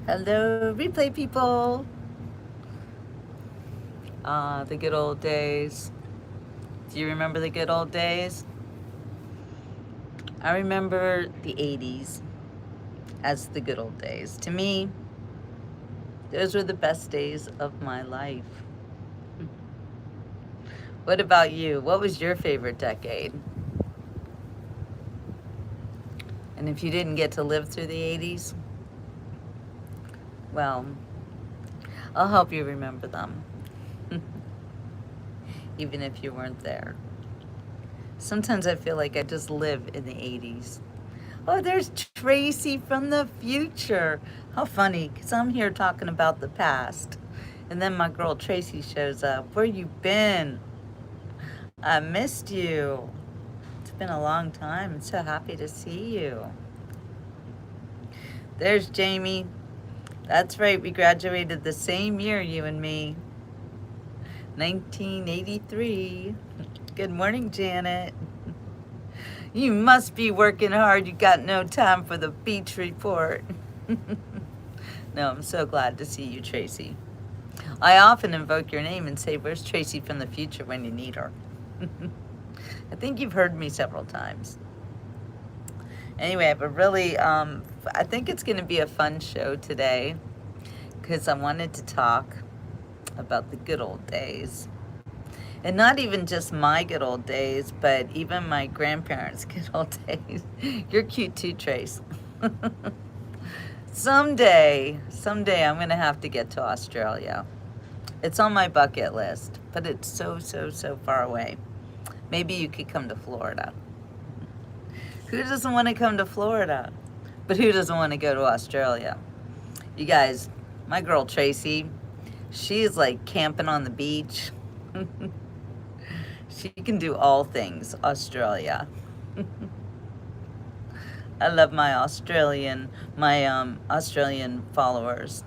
Hello, replay people. The good old days. Do you remember the good old days? I remember the 80s as the good old days. To me, those were the best days of my life. What about you? What was your favorite decade? And if you didn't get to live through the 80s, well, I'll help you remember them, even if you weren't there. Sometimes I feel like I just live in the 80s. Oh, there's Tracy from the future. How funny, because I'm here talking about the past. And then my girl Tracy shows up. Where you been? I missed you. It's been a long time. I'm so happy to see you. There's Jamie. That's right, we graduated the same year, you and me. 1983. Good morning, Janet. You must be working hard. You got no time for the beach report. No, I'm so glad to see you, Tracy. I often invoke your name and say, where's Tracy from the future when you need her? I think you've heard me several times. Anyway, but really, I think it's going to be a fun show today because I wanted to talk about the good old days. And not even just my good old days, but even my grandparents' good old days. You're cute too, Trace. Someday I'm going to have to get to Australia. It's on my bucket list, but it's so far away. Maybe you could come to Florida. Who doesn't want to come to Florida? But who doesn't want to go to Australia? You guys, my girl Tracy, she's like camping on the beach. She can do all things Australia. I love my Australian followers.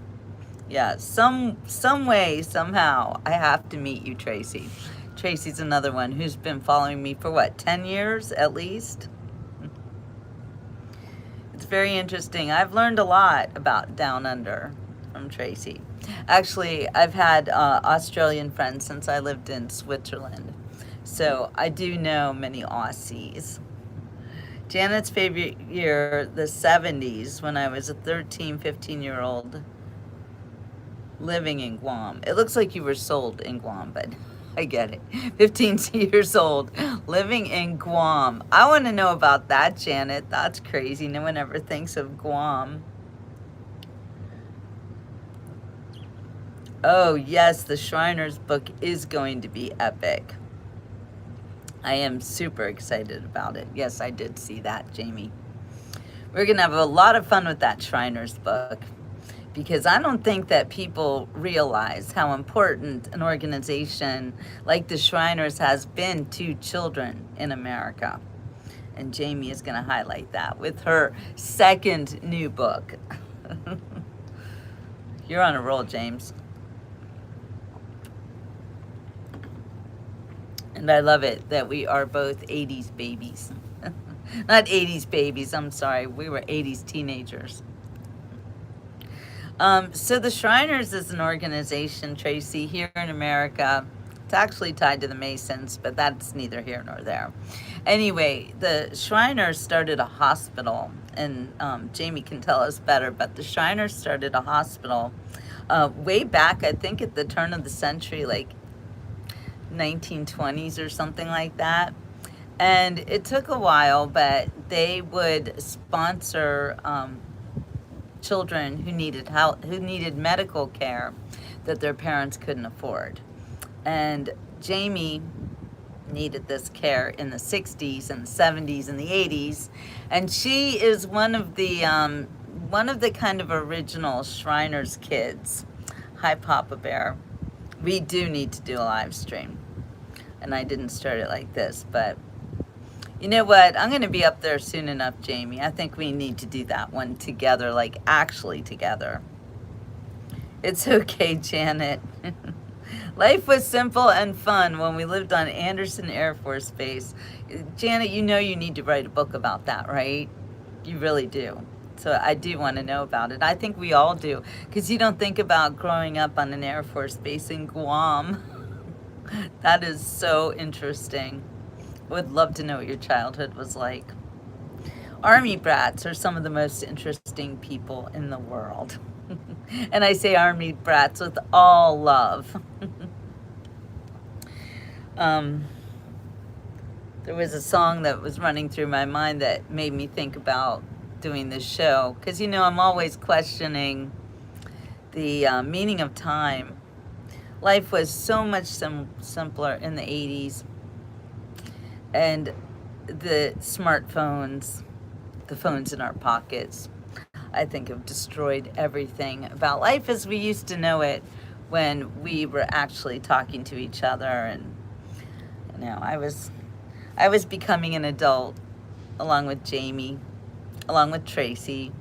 Yeah, some way, somehow, I have to meet you, Tracy. Tracy's another one who's been following me for what, 10 years at least? It's very interesting. I've learned a lot about Down Under from Tracy. Actually, I've had Australian friends since I lived in Switzerland. So I do know many Aussies. Janet's favorite year, the 70s, when I was a 13, 15-year-old living in Guam. It looks like you were sold in Guam, but I get it. 15 years old, living in Guam. I want to know about that, Janet. That's crazy. No one ever thinks of Guam. Oh, yes, the Shriners book is going to be epic. I am super excited about it. Yes, I did see that, Jamie. We're going to have a lot of fun with that Shriners book because I don't think that people realize how important an organization like the Shriners has been to children in America. And Jamie is going to highlight that with her second new book. You're on a roll, James. And I love it that we are both 80s babies. Not 80s babies, I'm sorry. We were 80s teenagers. So the Shriners is an organization, Tracy, here in America. It's actually tied to the Masons, but that's neither here nor there. Anyway, the Shriners started a hospital, and Jamie can tell us better, but the Shriners started a hospital way back, I think at the turn of the century, like 1920s or something like that. And it took a while, but they would sponsor children who needed help, who needed medical care that their parents couldn't afford. And Jamie needed this care in the 60s and the 70s and the 80s, and she is one of the kind of original Shriners kids. Hi, Papa Bear. We do need to do a live stream, and I didn't start it like this, but you know what? I'm going to be up there soon enough, Jamie. I think we need to do that one together, like actually together. It's okay, Janet. Life was simple and fun when we lived on Anderson Air Force Base. Janet, you know you need to write a book about that, right? You really do. So I do want to know about it. I think we all do, because you don't think about growing up on an Air Force base in Guam. That is so interesting. Would love to know what your childhood was like. Army brats are some of the most interesting people in the world. And I say Army brats with all love. There was a song that was running through my mind that made me think about doing this show. Because, you know, I'm always questioning the meaning of time. Life was so much simpler in the 80s. And the smartphones, the phones in our pockets, I think have destroyed everything about life as we used to know it when we were actually talking to each other. And, you know, I was becoming an adult along with Jamie, along with Tracy,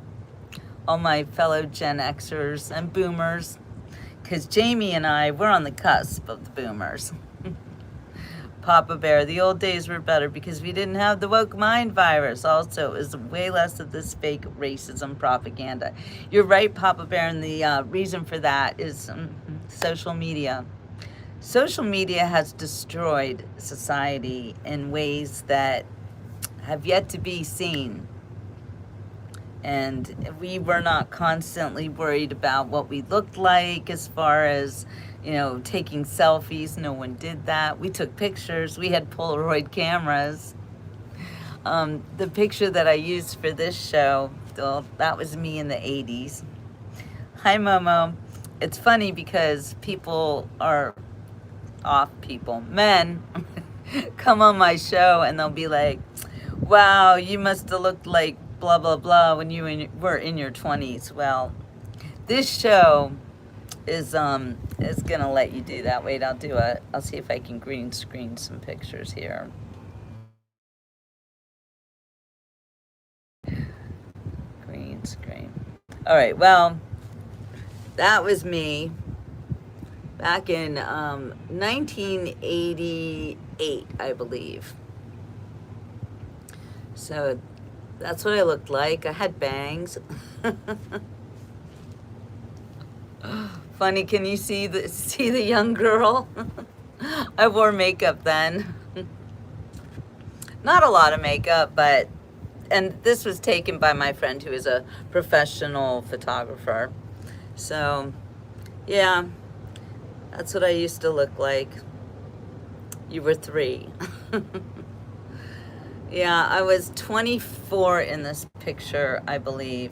all my fellow Gen Xers and boomers, because Jamie and I, we're on the cusp of the boomers. Papa Bear, the old days were better because we didn't have the woke mind virus. Also, it was way less of this fake racism propaganda. You're right, Papa Bear, and the reason for that is social media. Social media has destroyed society in ways that have yet to be seen. And we were not constantly worried about what we looked like as far as, you know, taking selfies. No one did that. We took pictures. We had Polaroid cameras. The picture that I used for this show, well, that was me in the 80s. Hi, Momo. It's funny because men come on my show and they'll be like, wow, you must have looked like blah, blah, blah when you were in your 20s. Well, this show is gonna let you do that. Wait, I'll see if I can green screen some pictures here. Green screen. All right, well, that was me back in 1988, I believe. So that's what I looked like. I had bangs. Funny, can you see the young girl? I wore makeup then. Not a lot of makeup, but, and this was taken by my friend who is a professional photographer. So, yeah, that's what I used to look like. You were 3. Yeah, I was 24 in this picture, I believe.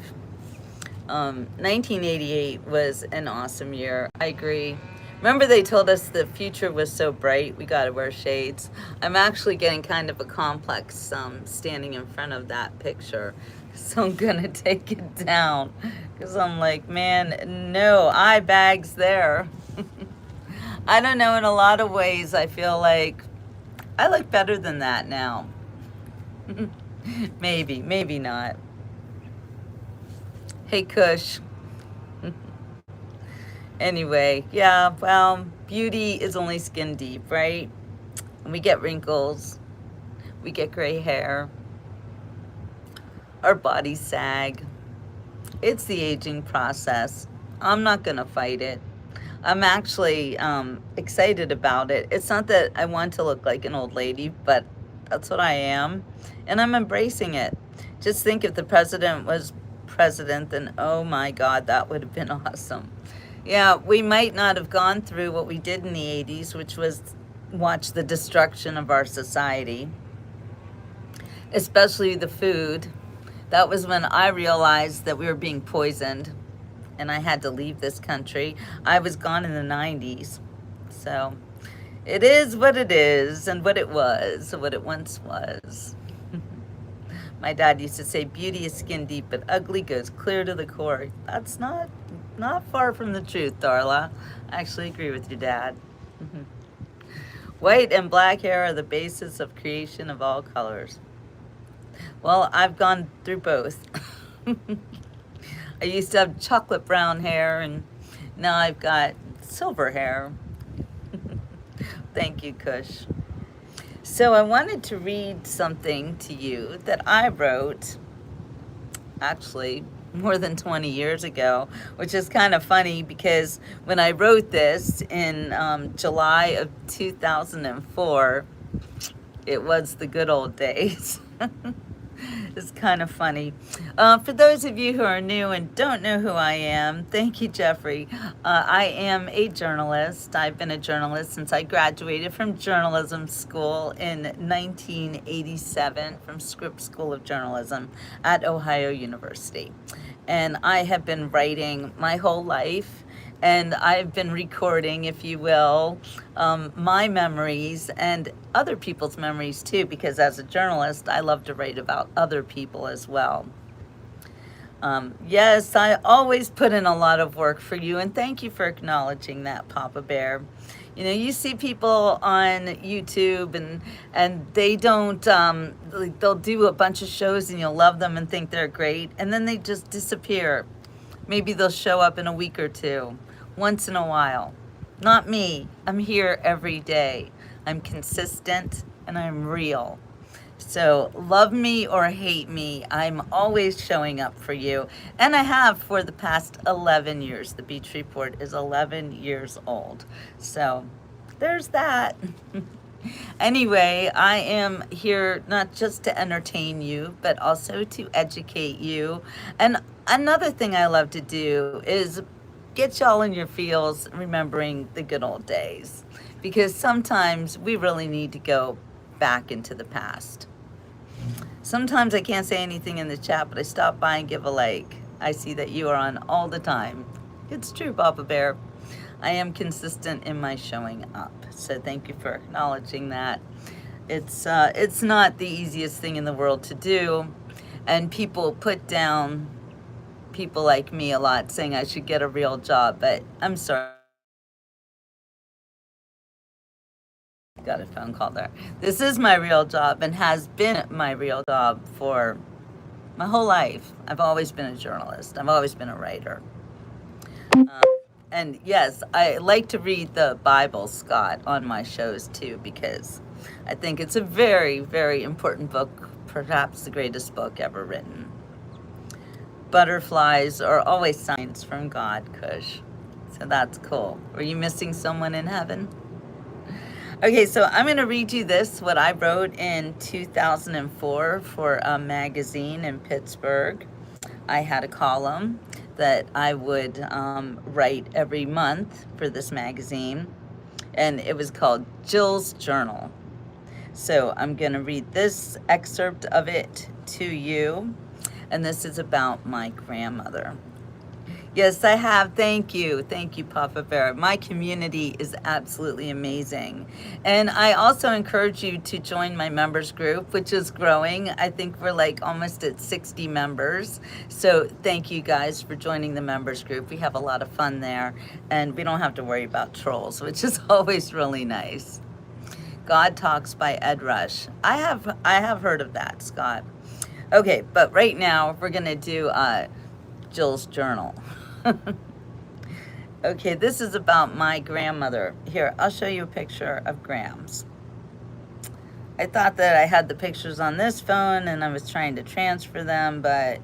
1988 was an awesome year. I agree. Remember they told us the future was so bright, we gotta wear shades. I'm actually getting kind of a complex standing in front of that picture. So I'm gonna take it down. Because I'm like, man, no eye bags there. I don't know, in a lot of ways, I feel like I look better than that now. Maybe not. Hey, Kush. Anyway, yeah, well, beauty is only skin deep, right? And we get wrinkles, we get gray hair, our bodies sag. It's the aging process. I'm not gonna fight it. I'm actually excited about it. It's not that I want to look like an old lady, but that's what I am, and I'm embracing it. Just think if the president was president, then oh my God, that would have been awesome. Yeah, we might not have gone through what we did in the 80s, which was watch the destruction of our society, especially the food. That was when I realized that we were being poisoned and I had to leave this country. I was gone in the 90s. So it is what it is and what it was, what it once was. My dad used to say, beauty is skin deep, but ugly goes clear to the core. That's not far from the truth, Darla. I actually agree with your dad. White and black hair are the basis of creation of all colors. Well, I've gone through both. I used to have chocolate brown hair, and now I've got silver hair. Thank you, Kush. So I wanted to read something to you that I wrote, actually, more than 20 years ago, which is kind of funny because when I wrote this in July of 2004, it was the good old days. It's kind of funny. For those of you who are new and don't know who I am, thank you, Jeffrey. I am a journalist. I've been a journalist since I graduated from journalism school in 1987 from Scripps School of Journalism at Ohio University. And I have been writing my whole life. And I've been recording, if you will, my memories and other people's memories too, because as a journalist, I love to write about other people as well. Yes, I always put in a lot of work for you, and thank you for acknowledging that, Papa Bear. You know, you see people on YouTube and they don't, like, they'll do a bunch of shows and you'll love them and think they're great, and then they just disappear. Maybe they'll show up in a week or two. Once in a while. Not me. I'm here every day. I'm consistent and I'm real. So love me or hate me, I'm always showing up for you. And I have for the past 11 years. The Beach Report is 11 years old. So there's that. Anyway, I am here not just to entertain you, but also to educate you. And another thing I love to do is get y'all in your feels remembering the good old days, because sometimes we really need to go back into the past. Sometimes I can't say anything in the chat, but I stop by and give a like. I see that you are on all the time. It's true, Papa Bear. I am consistent in my showing up, so thank you for acknowledging that. It's not the easiest thing in the world to do, and people put down people like me a lot, saying I should get a real job, but I'm sorry. Got a phone call there. This is my real job and has been my real job for my whole life. I've always been a journalist. I've always been a writer. And yes, I like to read the Bible, Scott, on my shows too, because I think it's a very, very important book, perhaps the greatest book ever written. Butterflies are always signs from God, Kush. So that's cool. Were you missing someone in heaven? Okay, so I'm going to read you this, what I wrote in 2004 for a magazine in Pittsburgh. I had a column that I would write every month for this magazine, and it was called Jill's Journal. So I'm going to read this excerpt of it to you. And this is about my grandmother. Yes, I have. Thank you. Thank you, Papa Bear. My community is absolutely amazing. And I also encourage you to join my members group, which is growing. I think we're like almost at 60 members. So thank you guys for joining the members group. We have a lot of fun there, and we don't have to worry about trolls, which is always really nice. God Talks by Ed Rush. I have heard of that, Scott. Okay, but right now we're gonna do Jill's Journal. Okay, this is about my grandmother. Here, I'll show you a picture of Grams. I thought that I had the pictures on this phone and I was trying to transfer them, but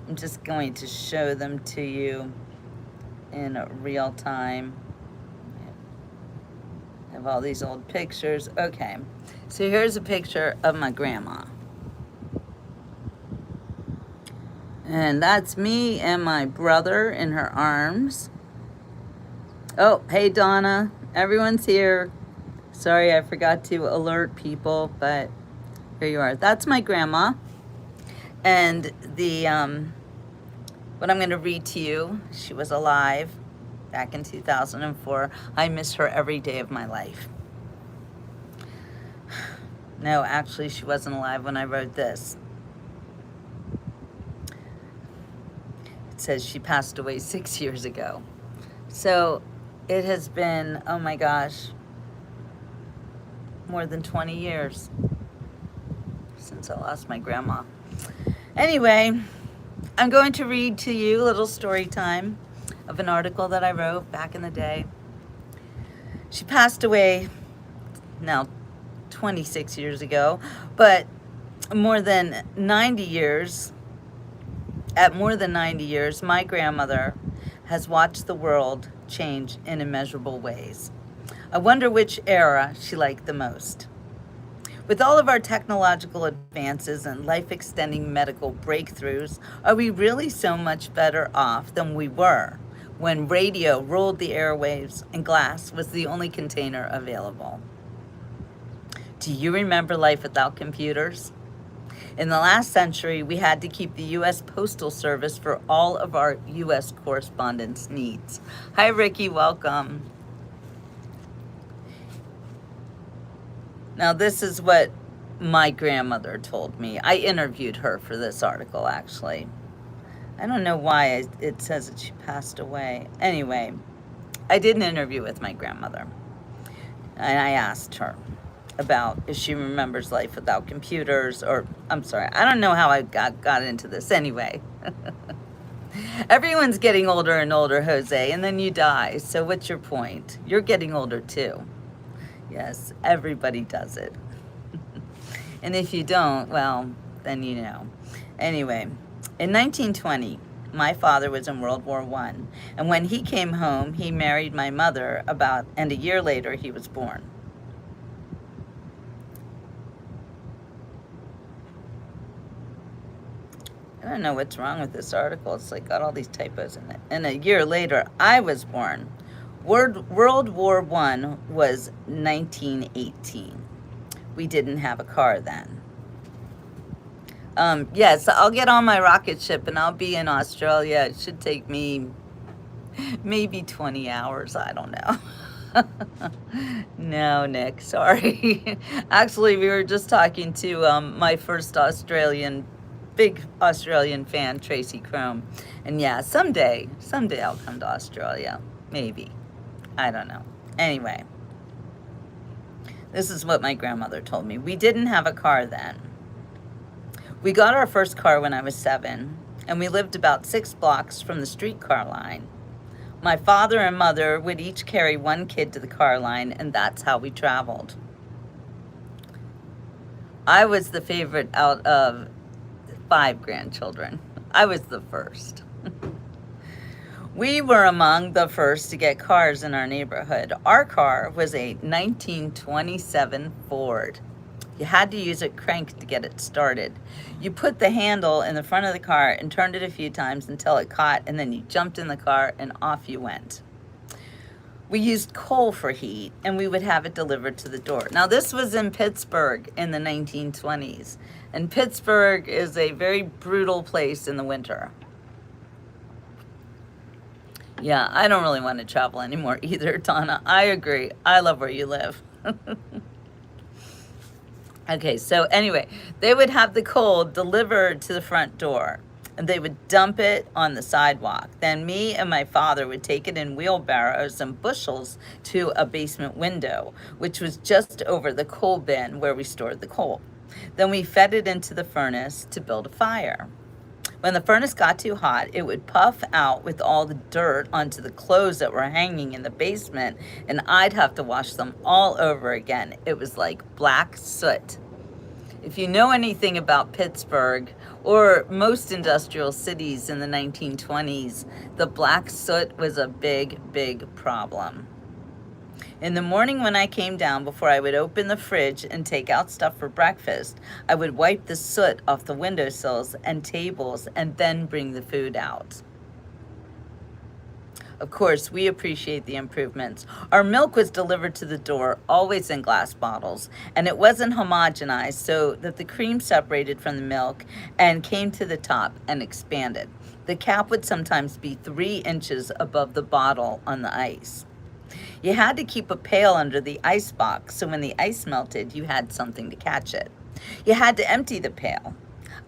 I'm just going to show them to you in real time. I have all these old pictures. Okay, so here's a picture of my grandma. And that's me and my brother in her arms. Oh, hey Donna, everyone's here. Sorry, I forgot to alert people, but here you are. That's my grandma. And the what I'm going to read to you, she was alive back in 2004. I miss her every day of my life. No, actually, she wasn't alive when I wrote this. It says she passed away 6 years ago. So it has been, oh my gosh, more than 20 years since I lost my grandma. Anyway, I'm going to read to you a little story time of an article that I wrote back in the day. She passed away now 26 years ago, but more than 90 years At more than 90 years, my grandmother has watched the world change in immeasurable ways. I wonder which era she liked the most. With all of our technological advances and life-extending medical breakthroughs, are we really so much better off than we were when radio ruled the airwaves and glass was the only container available? Do you remember life without computers? In the last century, we had to keep the U.S. Postal Service for all of our U.S. correspondence needs. Hi, Ricky, welcome. Now, this is what my grandmother told me. I interviewed her for this article, actually. I don't know why it says that she passed away. Anyway, I did an interview with my grandmother, and I asked her about if she remembers life without computers, or, I'm sorry, I don't know how I got into this. Anyway, everyone's getting older and older, Jose, and then you die. So what's your point? You're getting older too. Yes, everybody does it. And if you don't, well, then you know. Anyway, in 1920, my father was in World War I, and when he came home, he married my mother and a year later, he was born. I don't know what's wrong with this article. It's like got all these typos in it. And a year later, I was born. World War I was 1918. We didn't have a car then. Yes, I'll get on my rocket ship and I'll be in Australia. It should take me maybe 20 hours. I don't know. No, Nick, sorry. Actually, we were just talking to my first big Australian fan, Tracy Chrome. And yeah, someday I'll come to Australia. Maybe. I don't know. Anyway, this is what my grandmother told me. We didn't have a car then. We got our first car when I was 7, and we lived about 6 blocks from the streetcar line. My father and mother would each carry one kid to the car line, and that's how we traveled. I was the favorite out of 5 grandchildren. I was the first. We were among the first to get cars in our neighborhood. Our car was a 1927 Ford. You had to use a crank to get it started. You put the handle in the front of the car and turned it a few times until it caught, and then you jumped in the car and off you went. We used coal for heat, and we would have it delivered to the door. Now, this was in Pittsburgh in the 1920s, and Pittsburgh is a very brutal place in the winter. Yeah, I don't really want to travel anymore either, Donna. I agree. I love where you live. Okay, so anyway, they would have the coal delivered to the front door, and they would dump it on the sidewalk. Then me and my father would take it in wheelbarrows and bushels to a basement window, which was just over the coal bin where we stored the coal. Then we fed it into the furnace to build a fire. When the furnace got too hot, it would puff out with all the dirt onto the clothes that were hanging in the basement, and I'd have to wash them all over again. It was like black soot. If you know anything about Pittsburgh or most industrial cities in the 1920s, the black soot was a big, big problem. In the morning when I came down, before I would open the fridge and take out stuff for breakfast, I would wipe the soot off the windowsills and tables and then bring the food out. Of course, we appreciate the improvements. Our milk was delivered to the door, always in glass bottles, and it wasn't homogenized so that the cream separated from the milk and came to the top and expanded. The cap would sometimes be 3 inches above the bottle on the ice. You had to keep a pail under the ice box, so when the ice melted, you had something to catch it. You had to empty the pail.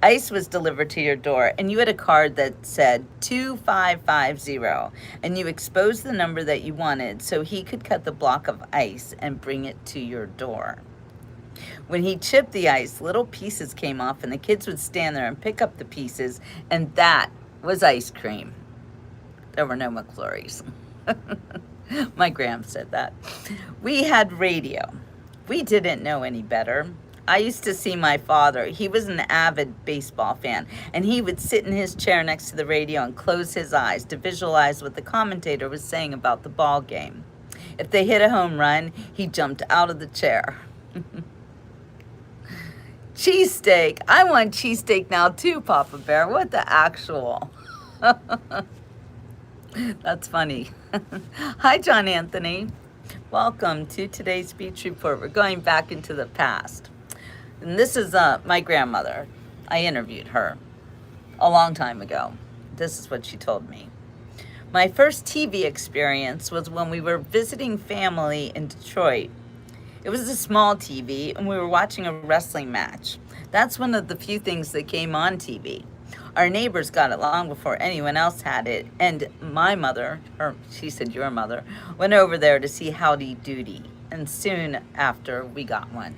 Ice was delivered to your door, and you had a card that said 2550, and you exposed the number that you wanted so he could cut the block of ice and bring it to your door. When he chipped the ice, little pieces came off, and the kids would stand there and pick up the pieces, and that was ice cream. There were no McFlurries. My gram said that. We had radio. We didn't know any better. I used to see my father. He was an avid baseball fan, and he would sit in his chair next to the radio and close his eyes to visualize what the commentator was saying about the ball game. If they hit a home run, he jumped out of the chair. Cheesesteak. I want cheesesteak now too, Papa Bear. What the actual? That's funny. Hi, John Anthony. Welcome to today's Speech Report. We're going back into the past. And this is my grandmother. I interviewed her a long time ago. This is what she told me. My first TV experience was when we were visiting family in Detroit. It was a small TV, and we were watching a wrestling match. That's one of the few things that came on TV. Our neighbors got it long before anyone else had it, and my mother, or she said your mother, went over there to see Howdy Doody, and soon after we got one.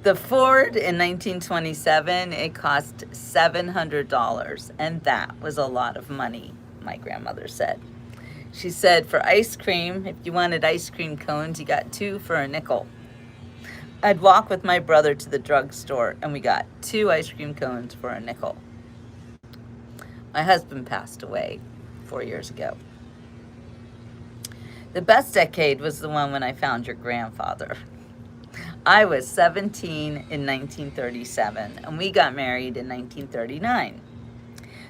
The Ford in 1927, it cost $700, and that was a lot of money, my grandmother said. She said for ice cream, if you wanted ice cream cones, you got 2 for a nickel. I'd walk with my brother to the drugstore, and we got 2 ice cream cones for a nickel. My husband passed away 4 years ago. The best decade was the one when I found your grandfather. I was 17 in 1937, and we got married in 1939.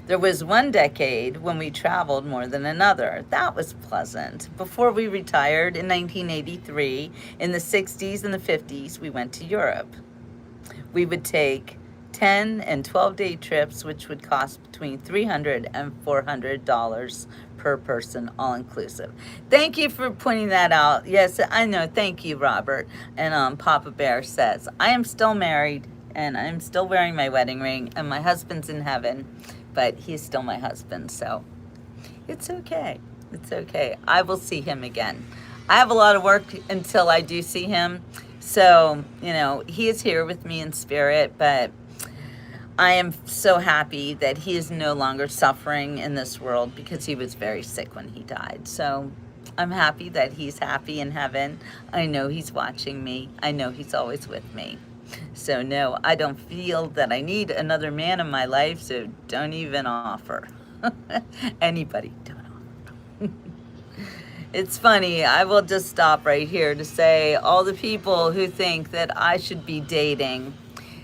There was one decade when we traveled more than another. That was pleasant. Before we retired in 1983, in the 60s and the 50s, we went to Europe. We would take 10 and 12-day trips, which would cost between $300 and $400 per person, all inclusive. Thank you for pointing that out. Yes, I know. Thank you, Robert. And Papa Bear says, I am still married, and I'm still wearing my wedding ring, and my husband's in heaven. But he's still my husband, so it's okay. It's okay. I will see him again. I have a lot of work until I do see him. So, you know, he is here with me in spirit, but I am so happy that he is no longer suffering in this world because he was very sick when he died. So I'm happy that he's happy in heaven. I know he's watching me. I know he's always with me. So no, I don't feel that I need another man in my life, so don't even offer. Anybody, don't offer. It's funny, I will just stop right here to say all the people who think that I should be dating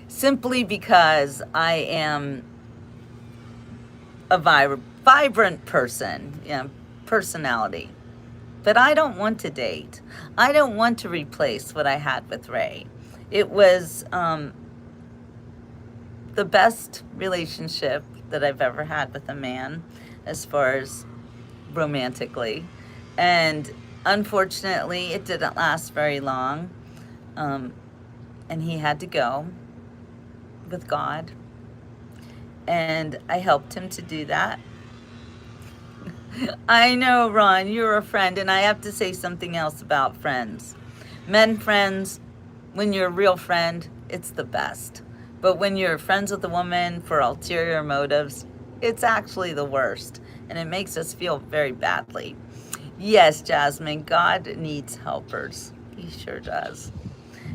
simply because I am a vibrant person, you know, personality. But I don't want to date. I don't want to replace what I had with Ray. It was the best relationship that I've ever had with a man as far as romantically. And unfortunately, it didn't last very long. And he had to go with God. And I helped him to do that. I know, Ron, you're a friend, and I have to say something else about friends. Men friends, when you're a real friend, it's the best. But when you're friends with a woman for ulterior motives, it's actually the worst. And it makes us feel very badly. Yes, Jasmine, God needs helpers. He sure does.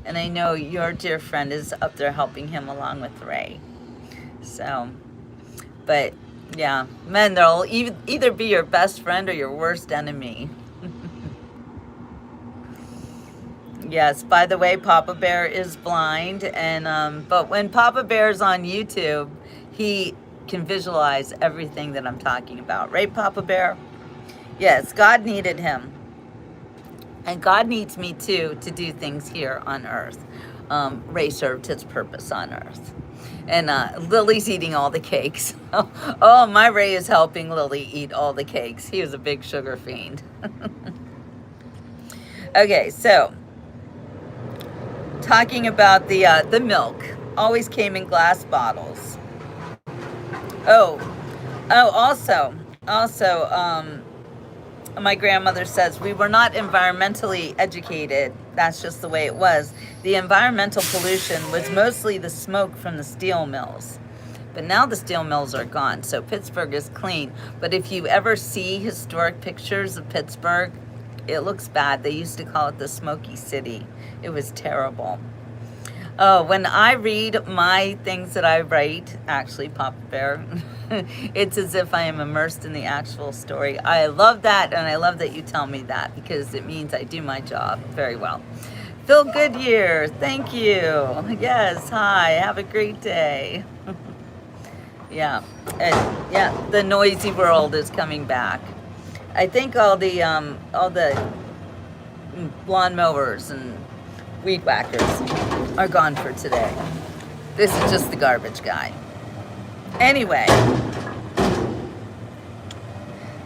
And I know your dear friend is up there helping him along with Ray. So, but yeah, men, they'll either be your best friend or your worst enemy. Yes, by the way, Papa Bear is blind, and but when Papa Bear's on YouTube, he can visualize everything that I'm talking about. Right, Papa Bear? Yes, God needed him. And God needs me too to do things here on earth. Ray served his purpose on earth. And Lily's eating all the cakes. Oh, my Ray is helping Lily eat all the cakes. He was a big sugar fiend. Okay, so talking about the milk. Always came in glass bottles. Also, my grandmother says we were not environmentally educated. That's just the way it was. The environmental pollution was mostly the smoke from the steel mills. But now the steel mills are gone, so Pittsburgh is clean. But if you ever see historic pictures of Pittsburgh, it looks bad. They used to call it the Smoky City. It was terrible. Oh, when I read my things that I write, actually, Papa Bear, it's as if I am immersed in the actual story. I love that, and I love that you tell me that because it means I do my job very well. Phil Goodyear, thank you. Yes, hi, have a great day. Yeah, and yeah, the noisy world is coming back. I think all the lawn mowers and weed whackers are gone for today. This is just the garbage guy. Anyway,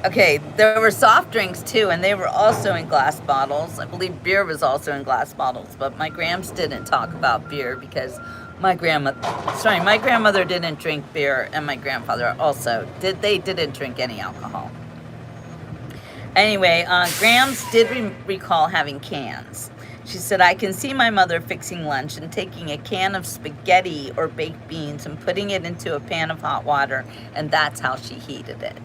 okay, there were soft drinks too, and they were also in glass bottles. I believe beer was also in glass bottles, but my Grams didn't talk about beer because my grandmother didn't drink beer, and my grandfather also didn't drink any alcohol. Anyway, Grams did recall having cans. She said, I can see my mother fixing lunch and taking a can of spaghetti or baked beans and putting it into a pan of hot water, and that's how she heated it.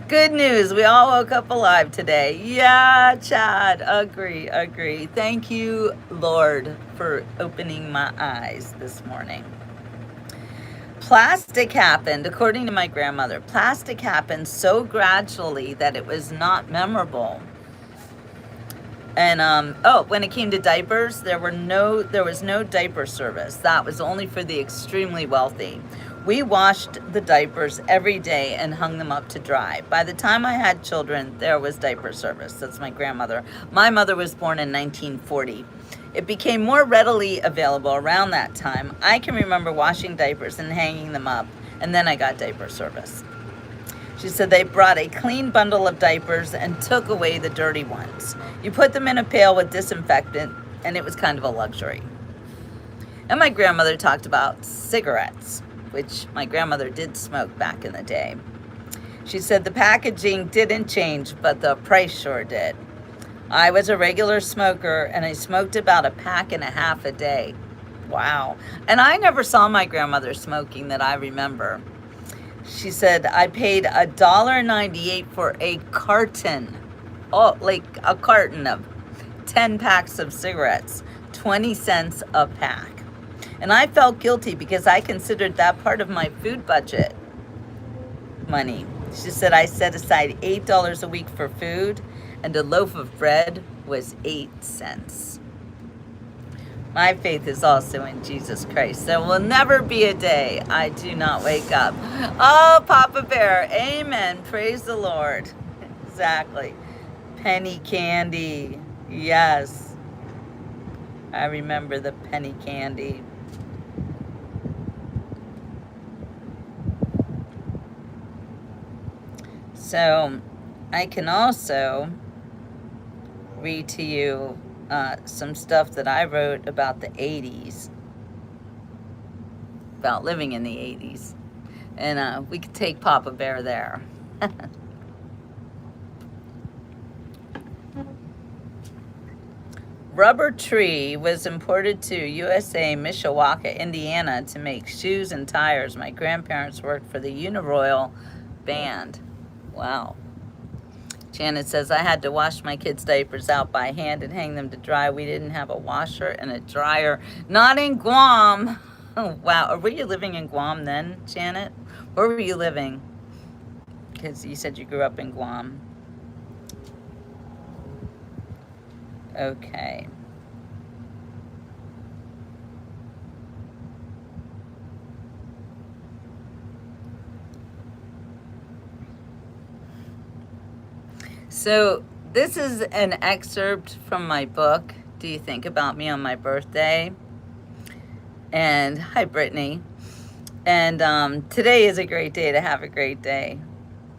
Good news, we all woke up alive today. Yeah, Chad, agree. Thank you, Lord, for opening my eyes this morning. Plastic happened, according to my grandmother. Plastic happened so gradually that it was not memorable. And when it came to diapers, there was no diaper service. That was only for the extremely wealthy. We washed the diapers every day and hung them up to dry. By the time I had children, there was diaper service. That's my grandmother. My mother was born in 1940. It became more readily available around that time. I can remember washing diapers and hanging them up, and then I got diaper service. She said they brought a clean bundle of diapers and took away the dirty ones. You put them in a pail with disinfectant, and it was kind of a luxury. And my grandmother talked about cigarettes, which my grandmother did smoke back in the day. She said the packaging didn't change, but the price sure did. I was a regular smoker, and I smoked about a pack and a half a day. Wow. And I never saw my grandmother smoking that I remember. She said, I paid $1.98 for a carton. Oh, like a carton of 10 packs of cigarettes, 20 cents a pack. And I felt guilty because I considered that part of my food budget money. She said I set aside $8 a week for food, and a loaf of bread was 8 cents. My faith is also in Jesus Christ. There will never be a day I do not wake up. Oh, Papa Bear, amen. Praise the Lord. Exactly. Penny candy. Yes. I remember the penny candy. So I can also read to you some stuff that I wrote about the 80s, about living in the 80s. And we could take Papa Bear there. Rubber tree was imported to USA, Mishawaka, Indiana to make shoes and tires. My grandparents worked for the Uniroyal band. Wow. Janet says, I had to wash my kids' diapers out by hand and hang them to dry. We didn't have a washer and a dryer. Not in Guam. Oh, wow. Were you living in Guam then, Janet? Where were you living? Because you said you grew up in Guam. Okay. So this is an excerpt from my book, Do You Think About Me on My Birthday? And hi, Brittany. And today is a great day to have a great day.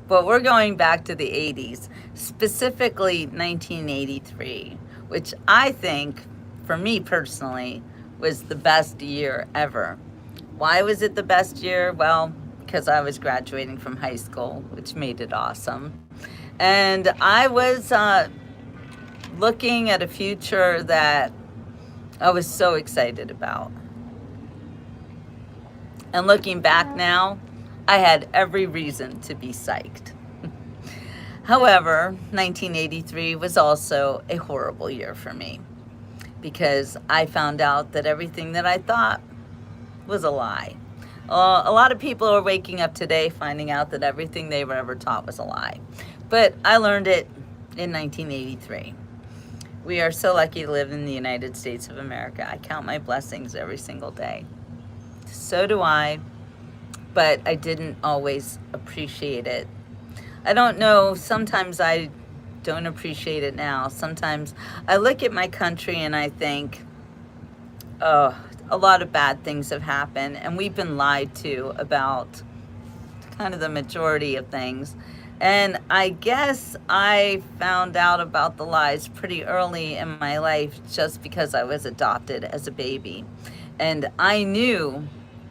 But we're going back to the 80s, specifically 1983, which I think, for me personally, was the best year ever. Why was it the best year? Well, because I was graduating from high school, which made it awesome. And I was looking at a future that I was so excited about. And looking back now, I had every reason to be psyched. However, 1983 was also a horrible year for me. because I found out that everything that I thought was a lie. A lot of people are waking up today finding out that everything they were ever taught was a lie. But I learned it in 1983. We are so lucky to live in the United States of America. I count my blessings every single day. So do I, but I didn't always appreciate it. I don't know, sometimes I don't appreciate it now. Sometimes I look at my country and I think, oh, a lot of bad things have happened, and we've been lied to about kind of the majority of things. And I guess I found out about the lies pretty early in my life just because I was adopted as a baby. And I knew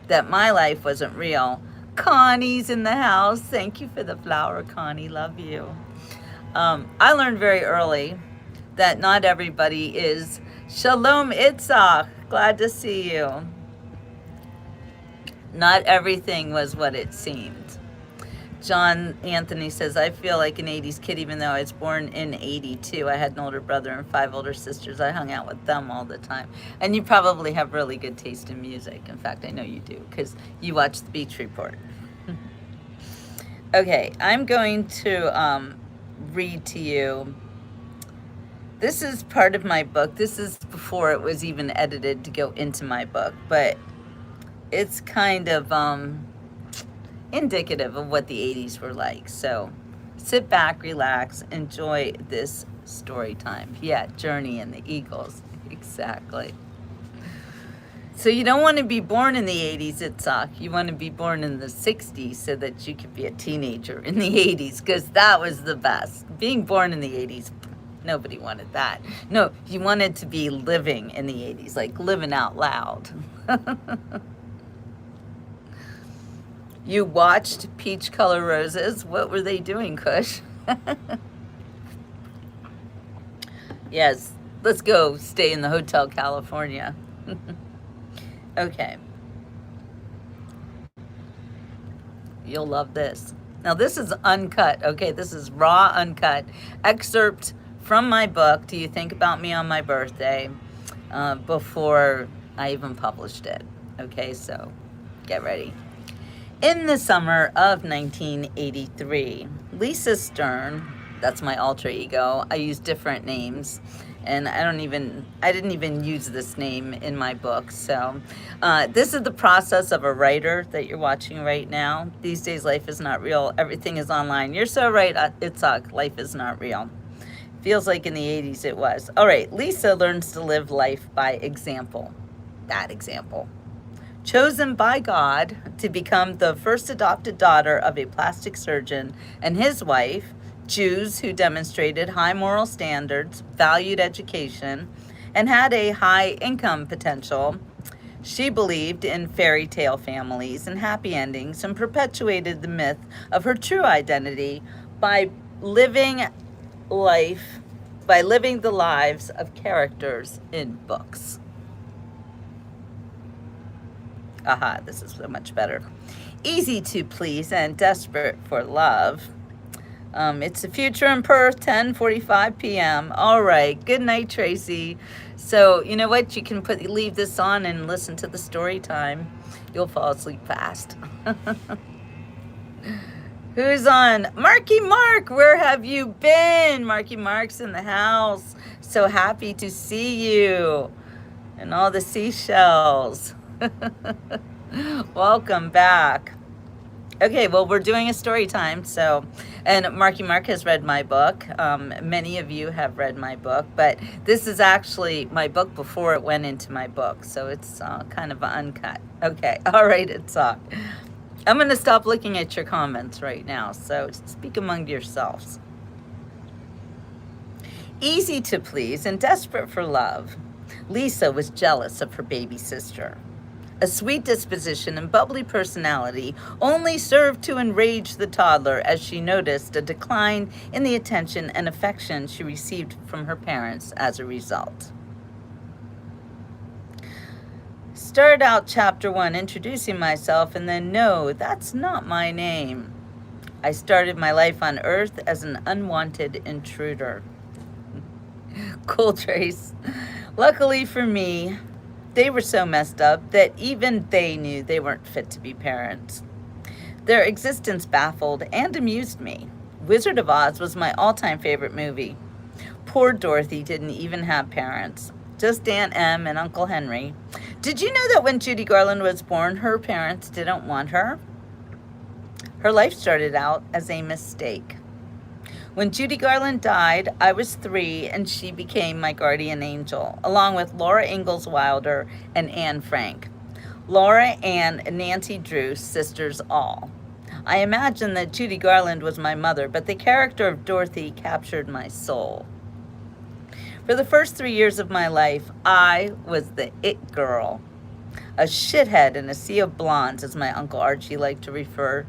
that my life wasn't real. Connie's in the house. Thank you for the flower, Connie. Love you. I learned very early that not everybody is Shalom Itzhak. Glad to see you. Not everything was what it seemed. John Anthony says, I feel like an 80s kid even though I was born in 82. I had an older brother and 5 older sisters. I hung out with them all the time. And you probably have really good taste in music. In fact, I know you do because you watch the Beach Report. Okay, I'm going to read to you. This is part of my book. This is before it was even edited to go into my book, but it's kind of indicative of what the 80s were like. So sit back, relax, enjoy this story time. Yeah, Journey and the Eagles. Exactly. So you don't want to be born in the 80s, Itzhak. You want to be born in the 60s so that you could be a teenager in the 80s, because that was the best. Being born in the 80s, nobody wanted that. No, you wanted to be living in the 80s, like living out loud. You watched Peach Color Roses. What were they doing, Kush? Yes, let's go stay in the Hotel California. Okay. You'll love this. Now this is uncut, okay? This is raw, uncut. Excerpt from my book, Do You Think About Me on My Birthday, before I even published it. Okay, so get ready. In the summer of 1983, Lisa Stern, that's my alter ego. I use different names, and I didn't even use this name in my book. So this is the process of a writer that you're watching right now. These days, life is not real. Everything is online. You're so right, Itzhak. Life is not real. Feels like in the 80s it was. All right, Lisa learns to live life by example. That example. Chosen by God to become the first adopted daughter of a plastic surgeon and his wife, Jews who demonstrated high moral standards, valued education, and had a high income potential. She believed in fairy tale families and happy endings and perpetuated the myth of her true identity by living the lives of characters in books. Aha, this is so much better. Easy to please and desperate for love. It's the future in Perth, 10:45 p.m. All right, good night, Tracy. So you know what? You can leave this on and listen to the story time. You'll fall asleep fast. Who's on? Marky Mark, where have you been? Marky Mark's in the house. So happy to see you. And all the seashells. Welcome back. Okay, well, we're doing a story time. So, and Marky Mark has read my book. Many of you have read my book, but this is actually my book before it went into my book. So it's kind of uncut. Okay, all right, it's I'm going to stop looking at your comments right now. So speak among yourselves. Easy to please and desperate for love, Lisa was jealous of her baby sister. A sweet disposition and bubbly personality only served to enrage the toddler as she noticed a decline in the attention and affection she received from her parents as a result. Start out chapter 1 introducing myself and then, no, that's not my name. I started my life on Earth as an unwanted intruder. Cool, Trace. Luckily for me, they were so messed up that even they knew they weren't fit to be parents. Their existence baffled and amused me. Wizard of Oz was my all-time favorite movie. Poor Dorothy didn't even have parents, just Aunt Em and Uncle Henry. Did you know that when Judy Garland was born, her parents didn't want her? Her life started out as a mistake. When Judy Garland died, I was 3 and she became my guardian angel, along with Laura Ingalls Wilder and Anne Frank. Laura, Anne, and Nancy Drew, sisters all. I imagine that Judy Garland was my mother, but the character of Dorothy captured my soul. For the first 3 years of my life, I was the it girl. A shithead in a sea of blondes, as my Uncle Archie liked to refer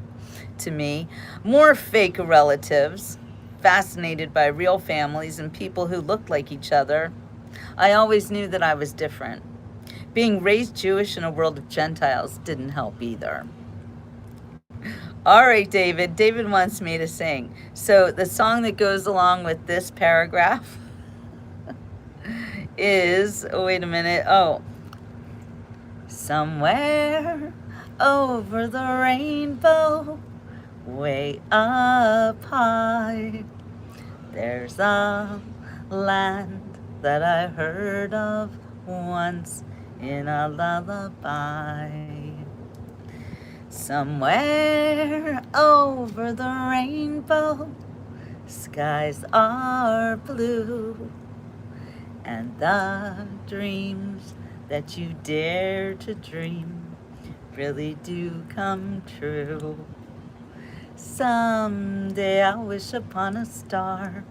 to me. More fake relatives, fascinated by real families and people who looked like each other. I always knew that I was different. Being raised Jewish in a world of Gentiles didn't help either. All right, David. David wants me to sing. So the song that goes along with this paragraph is, wait a minute, somewhere over the rainbow, way up high, there's a land that I heard of once in a lullaby. Somewhere over the rainbow, skies are blue, and the dreams that you dare to dream really do come true. Someday I'll wish upon a star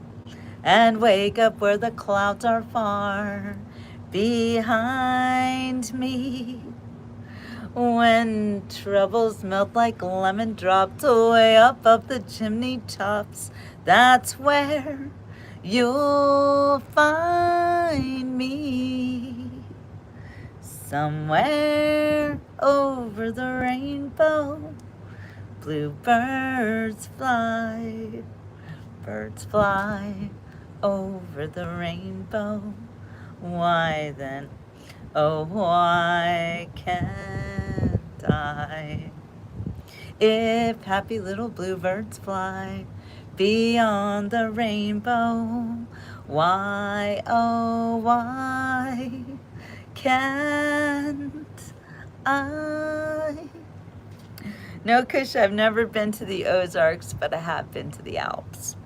and wake up where the clouds are far behind me. When troubles melt like lemon drops way up the chimney tops, that's where you'll find me. Somewhere over the rainbow, bluebirds fly, birds fly over the rainbow. Why then, oh why can't I? If happy little bluebirds fly beyond the rainbow, why, oh why can't I? No, Kush, I've never been to the Ozarks, but I have been to the Alps.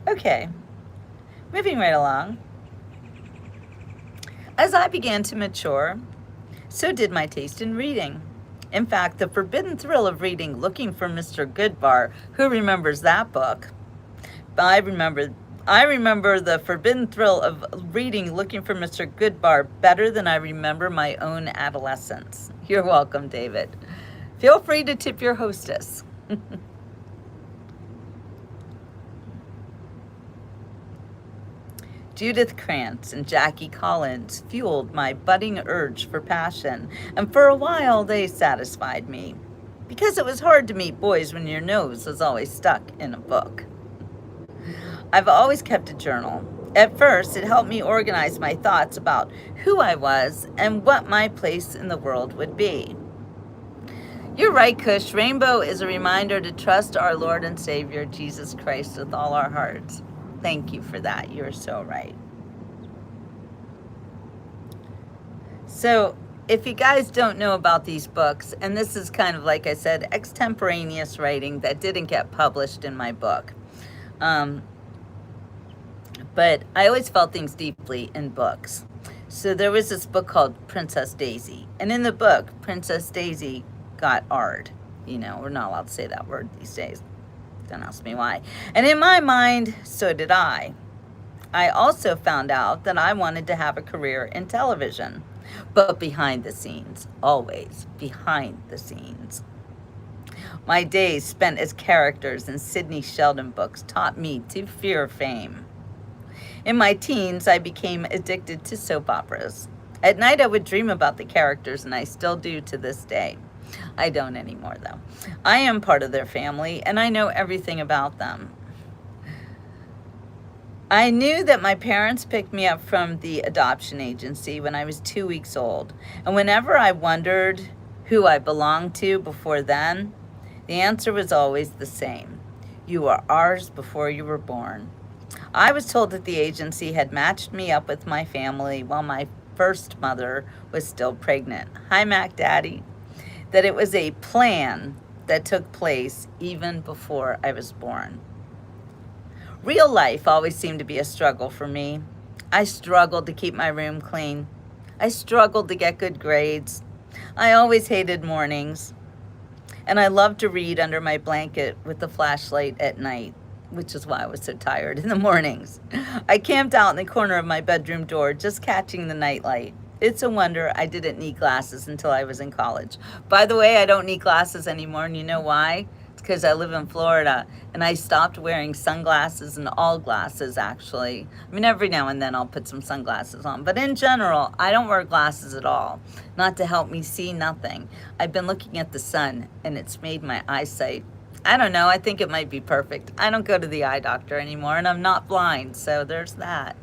Okay, moving right along. As I began to mature, so did my taste in reading. In fact, the forbidden thrill of reading Looking for Mr. Goodbar, who remembers that book? I remember the forbidden thrill of reading Looking for Mr. Goodbar better than I remember my own adolescence. You're welcome, David. Feel free to tip your hostess. Judith Krantz and Jackie Collins fueled my budding urge for passion, and for a while they satisfied me, because it was hard to meet boys when your nose was always stuck in a book. I've always kept a journal. At first, it helped me organize my thoughts about who I was and what my place in the world would be. You're right, Kush. Rainbow is a reminder to trust our Lord and Savior, Jesus Christ, with all our hearts. Thank you for that. You're so right. So, if you guys don't know about these books, and this is kind of, like I said, extemporaneous writing that didn't get published in my book. But I always felt things deeply in books. So there was this book called Princess Daisy. And in the book, Princess Daisy got ard. You know, we're not allowed to say that word these days. Don't ask me why. And in my mind, so did I. I also found out that I wanted to have a career in television, but behind the scenes, always behind the scenes. My days spent as characters in Sidney Sheldon books taught me to fear fame. In my teens, I became addicted to soap operas. At night, I would dream about the characters, and I still do to this day. I don't anymore, though. I am part of their family, and I know everything about them. I knew that my parents picked me up from the adoption agency when I was 2 weeks old, and whenever I wondered who I belonged to before then, the answer was always the same. You were ours before you were born. I was told that the agency had matched me up with my family while my first mother was still pregnant. Hi, Mac Daddy. That it was a plan that took place even before I was born. Real life always seemed to be a struggle for me. I struggled to keep my room clean. I struggled to get good grades. I always hated mornings. And I loved to read under my blanket with the flashlight at night, which is why I was so tired in the mornings. I camped out in the corner of my bedroom door, just catching the nightlight. It's a wonder I didn't need glasses until I was in college. By the way, I don't need glasses anymore, and you know why? It's because I live in Florida, and I stopped wearing sunglasses and all glasses, actually. I mean, every now and then I'll put some sunglasses on, but in general, I don't wear glasses at all. Not to help me see nothing. I've been looking at the sun, and it's made my eyesight, I don't know, I think it might be perfect. I don't go to the eye doctor anymore, and I'm not blind, so there's that.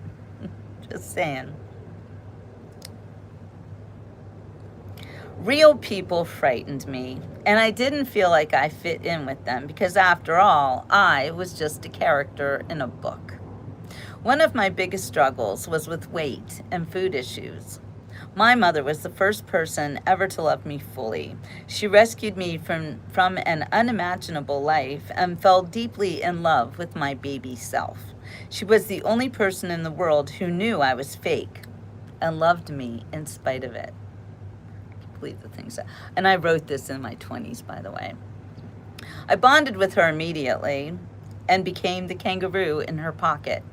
Just saying. Real people frightened me, and I didn't feel like I fit in with them because, after all, I was just a character in a book. One of my biggest struggles was with weight and food issues. My mother was the first person ever to love me fully. She rescued me from an unimaginable life and fell deeply in love with my baby self. She was the only person in the world who knew I was fake and loved me in spite of it. Believe the things that, and I wrote this in my 20s, by the way. I bonded with her immediately and became the kangaroo in her pocket.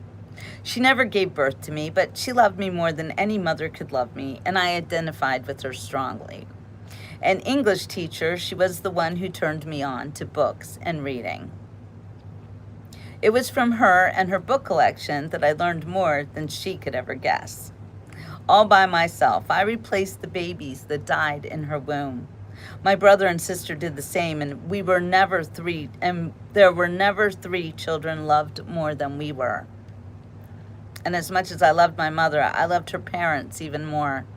She never gave birth to me, but she loved me more than any mother could love me, and I identified with her strongly. An English teacher, she was the one who turned me on to books and reading. It was from her and her book collection that I learned more than she could ever guess. All by myself, I replaced the babies that died in her womb. My brother and sister did the same, and there were never three children loved more than we were. And as much as I loved my mother, I loved her parents even more.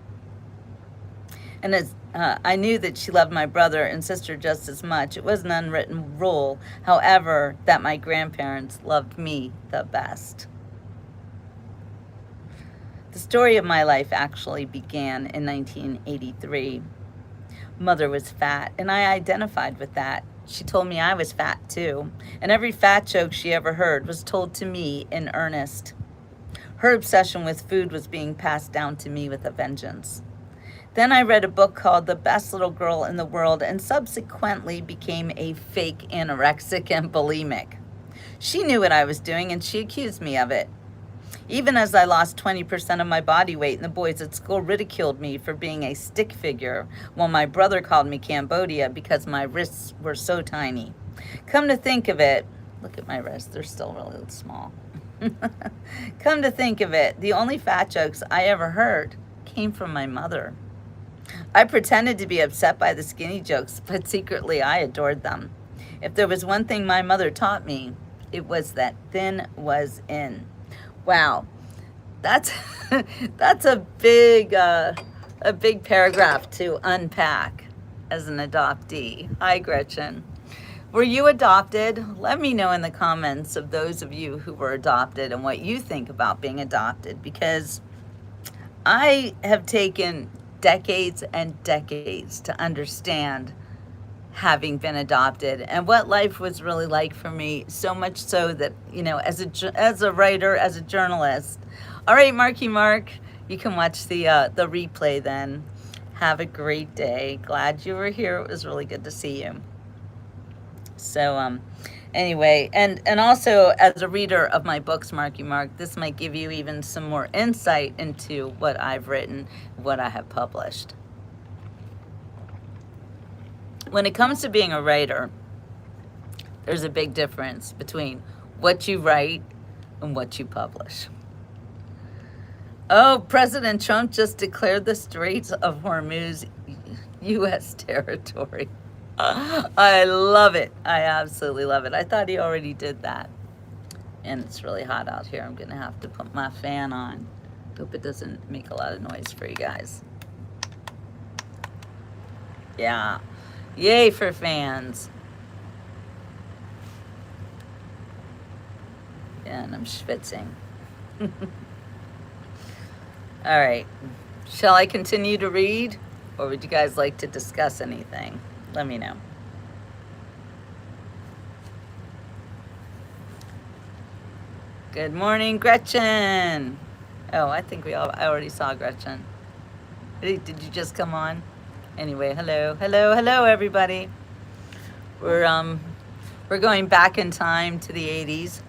And as I knew that she loved my brother and sister just as much. It was an unwritten rule, however, that my grandparents loved me the best. The story of my life actually began in 1983. Mother was fat, and I identified with that. She told me I was fat too, and every fat joke she ever heard was told to me in earnest. Her obsession with food was being passed down to me with a vengeance. Then I read a book called The Best Little Girl in the World and subsequently became a fake anorexic and bulimic. She knew what I was doing, and she accused me of it. Even as I lost 20% of my body weight, and the boys at school ridiculed me for being a stick figure, while my brother called me Cambodia because my wrists were so tiny. Come to think of it, look at my wrists, they're still really small. Come to think of it, the only fat jokes I ever heard came from my mother. I pretended to be upset by the skinny jokes, but secretly I adored them. If there was one thing my mother taught me, it was that thin was in. Wow, that's a big paragraph to unpack as an adoptee. Hi, Gretchen. Were you adopted? Let me know in the comments of those of you who were adopted and what you think about being adopted, because I have taken decades and decades to understand having been adopted and what life was really like for me, so much so that, you know, as a writer, as a journalist. All right, Marky Mark, you can watch the replay then. Have a great day. Glad you were here. It was really good to see you. So anyway, and also as a reader of my books, Marky Mark, this might give you even some more insight into what I've written, what I have published. When it comes to being a writer, there's a big difference between what you write and what you publish. Oh, President Trump just declared the Straits of Hormuz U.S. territory. I love it. I absolutely love it. I thought he already did that. And it's really hot out here. I'm gonna have to put my fan on. Hope it doesn't make a lot of noise for you guys. Yeah, yay for fans. Yeah, and I'm schwitzing. All right, shall I continue to read, or would you guys like to discuss anything? Let me know. Good morning, Gretchen. Oh, I think I already saw Gretchen. Did you just come on? Anyway, hello, everybody. We're going back in time to the 80s.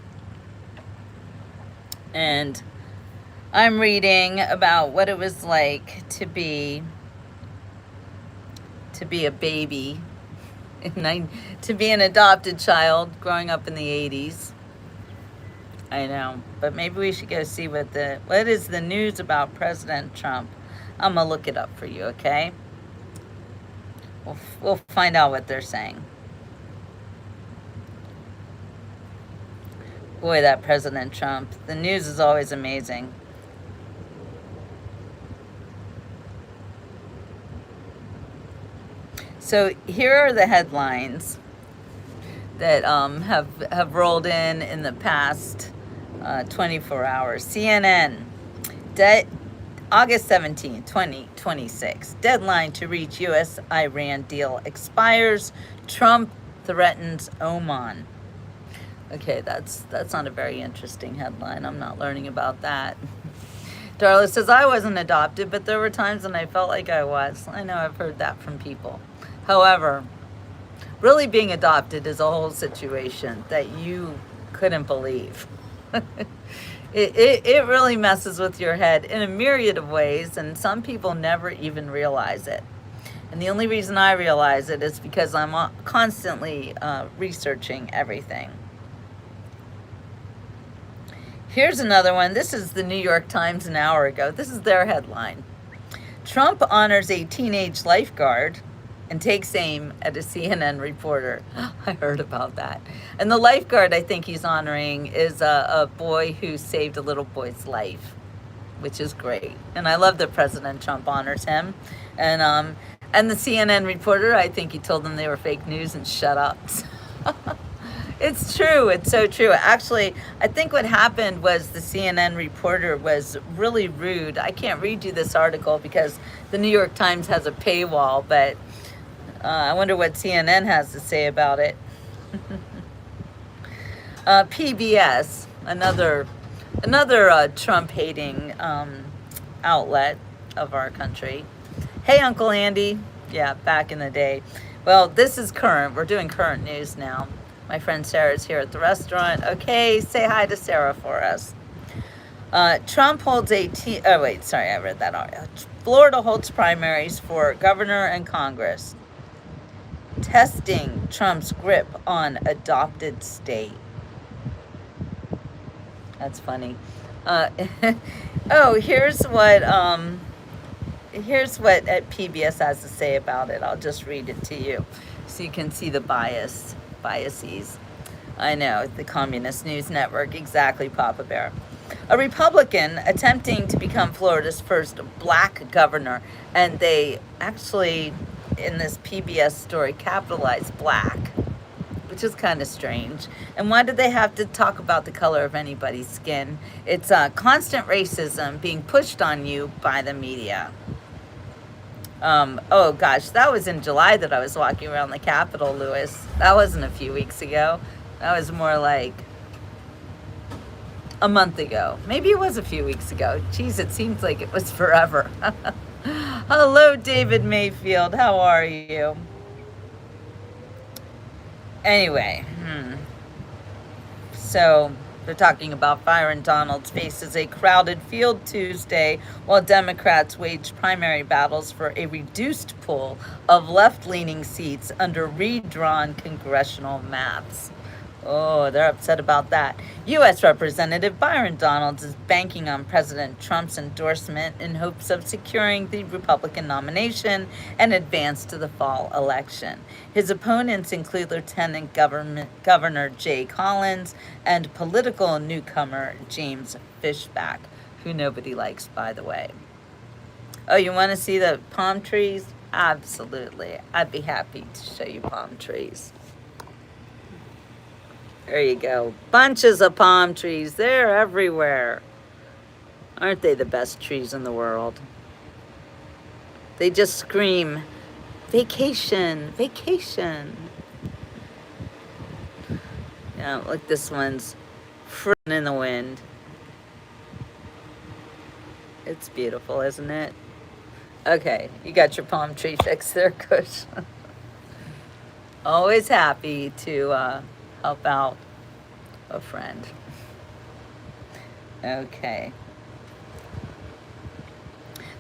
And I'm reading about what it was like to be a baby, to be an adopted child growing up in the 80s. I know, but maybe we should go see what is the news about President Trump. I'm gonna look it up for you, okay? We'll find out what they're saying. Boy, that President Trump. The news is always amazing. So here are the headlines that have rolled in the past 24 hours. CNN, August 17, 2026. Deadline to reach U.S.-Iran deal expires. Trump threatens Oman. Okay, that's not a very interesting headline. I'm not learning about that. Darla says, I wasn't adopted, but there were times when I felt like I was. I know, I've heard that from people. However, really being adopted is a whole situation that you couldn't believe. It really messes with your head in a myriad of ways, and some people never even realize it. And the only reason I realize it is because I'm constantly researching everything. Here's another one. This is the New York Times an hour ago. This is their headline. Trump honors a teenage lifeguard and takes aim at a CNN reporter. I heard about that. And the lifeguard I think he's honoring is a boy who saved a little boy's life, which is great. And I love that President Trump honors him. And the CNN reporter, I think he told them they were fake news and shut up. It's true. It's so true. Actually, I think what happened was the CNN reporter was really rude. I can't read you this article because the New York Times has a paywall, but I wonder what CNN has to say about it. PBS, another Trump-hating outlet of our country. Hey, Uncle Andy. Yeah, back in the day. Well, this is current. We're doing current news now. My friend Sarah's here at the restaurant. Okay, say hi to Sarah for us. Trump holds I read that already. Florida holds primaries for governor and Congress. Testing Trump's grip on adopted state. That's funny. Here's what PBS has to say about it. I'll just read it to you so you can see the biases. I know, the Communist News Network, exactly, Papa Bear. A Republican attempting to become Florida's first black governor, and they actually, in this PBS story, capitalized black, which is kind of strange. And why did they have to talk about the color of anybody's skin? It's constant racism being pushed on you by the media. Oh gosh, that was in July that I was walking around the Capitol, Lewis. That wasn't a few weeks ago. That was more like a month ago. Maybe it was a few weeks ago. Geez, it seems like it was forever. Hello, David Mayfield. How are you? Anyway, so they're talking about firing Donald's faces a crowded field Tuesday while Democrats wage primary battles for a reduced pool of left-leaning seats under redrawn congressional maps. Oh, they're upset about that. U.S. Representative Byron Donalds is banking on President Trump's endorsement in hopes of securing the Republican nomination and advance to the fall election. His opponents include Lieutenant Governor Jay Collins and political newcomer James Fishback, who nobody likes, by the way. Oh, you want to see the palm trees? Absolutely. I'd be happy to show you palm trees. There you go. Bunches of palm trees. They're everywhere. Aren't they the best trees in the world? They just scream, vacation, vacation. Yeah, look, this one's fritting in the wind. It's beautiful, isn't it? Okay, you got your palm tree fixed there, Kush. Always happy to help out a friend. Okay.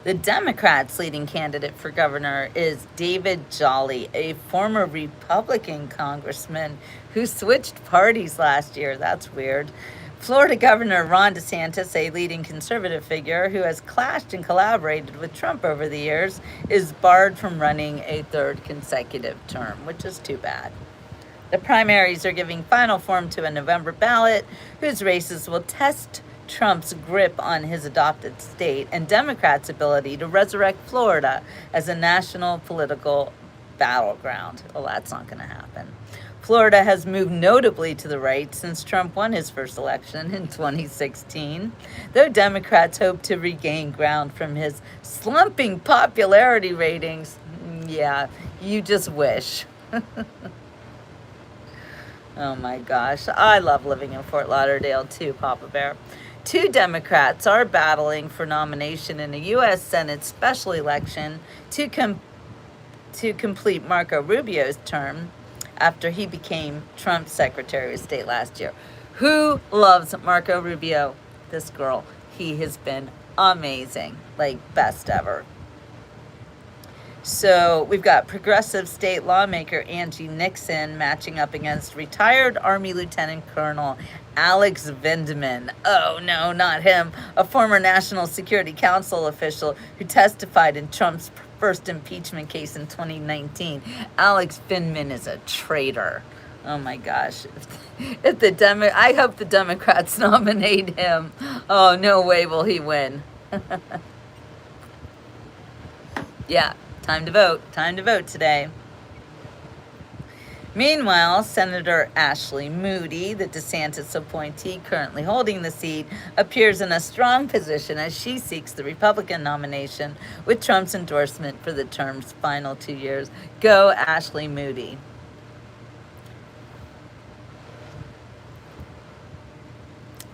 The Democrats' leading candidate for governor is David Jolly, a former Republican congressman who switched parties last year. That's weird. Florida Governor Ron DeSantis, a leading conservative figure who has clashed and collaborated with Trump over the years, is barred from running a third consecutive term, which is too bad. The primaries are giving final form to a November ballot, whose races will test Trump's grip on his adopted state and Democrats' ability to resurrect Florida as a national political battleground. Well, that's not going to happen. Florida has moved notably to the right since Trump won his first election in 2016, though Democrats hope to regain ground from his slumping popularity ratings. Yeah, you just wish. Oh my gosh, I love living in Fort Lauderdale too, Papa Bear. Two Democrats are battling for nomination in a U.S. Senate special election to complete Marco Rubio's term after he became Trump's Secretary of State last year. Who loves Marco Rubio? This girl. He has been amazing, like best ever. So we've got progressive state lawmaker Angie Nixon matching up against retired Army Lieutenant Colonel Alex Vindman. Oh no, not him. A former National Security Council official who testified in Trump's first impeachment case in 2019. Alex Vindman is a traitor. Oh my gosh. I hope the Democrats nominate him. Oh, no way will he win. Yeah. Time to vote. Time to vote today. Meanwhile, Senator Ashley Moody, the DeSantis appointee currently holding the seat, appears in a strong position as she seeks the Republican nomination with Trump's endorsement for the term's final 2 years. Go Ashley Moody.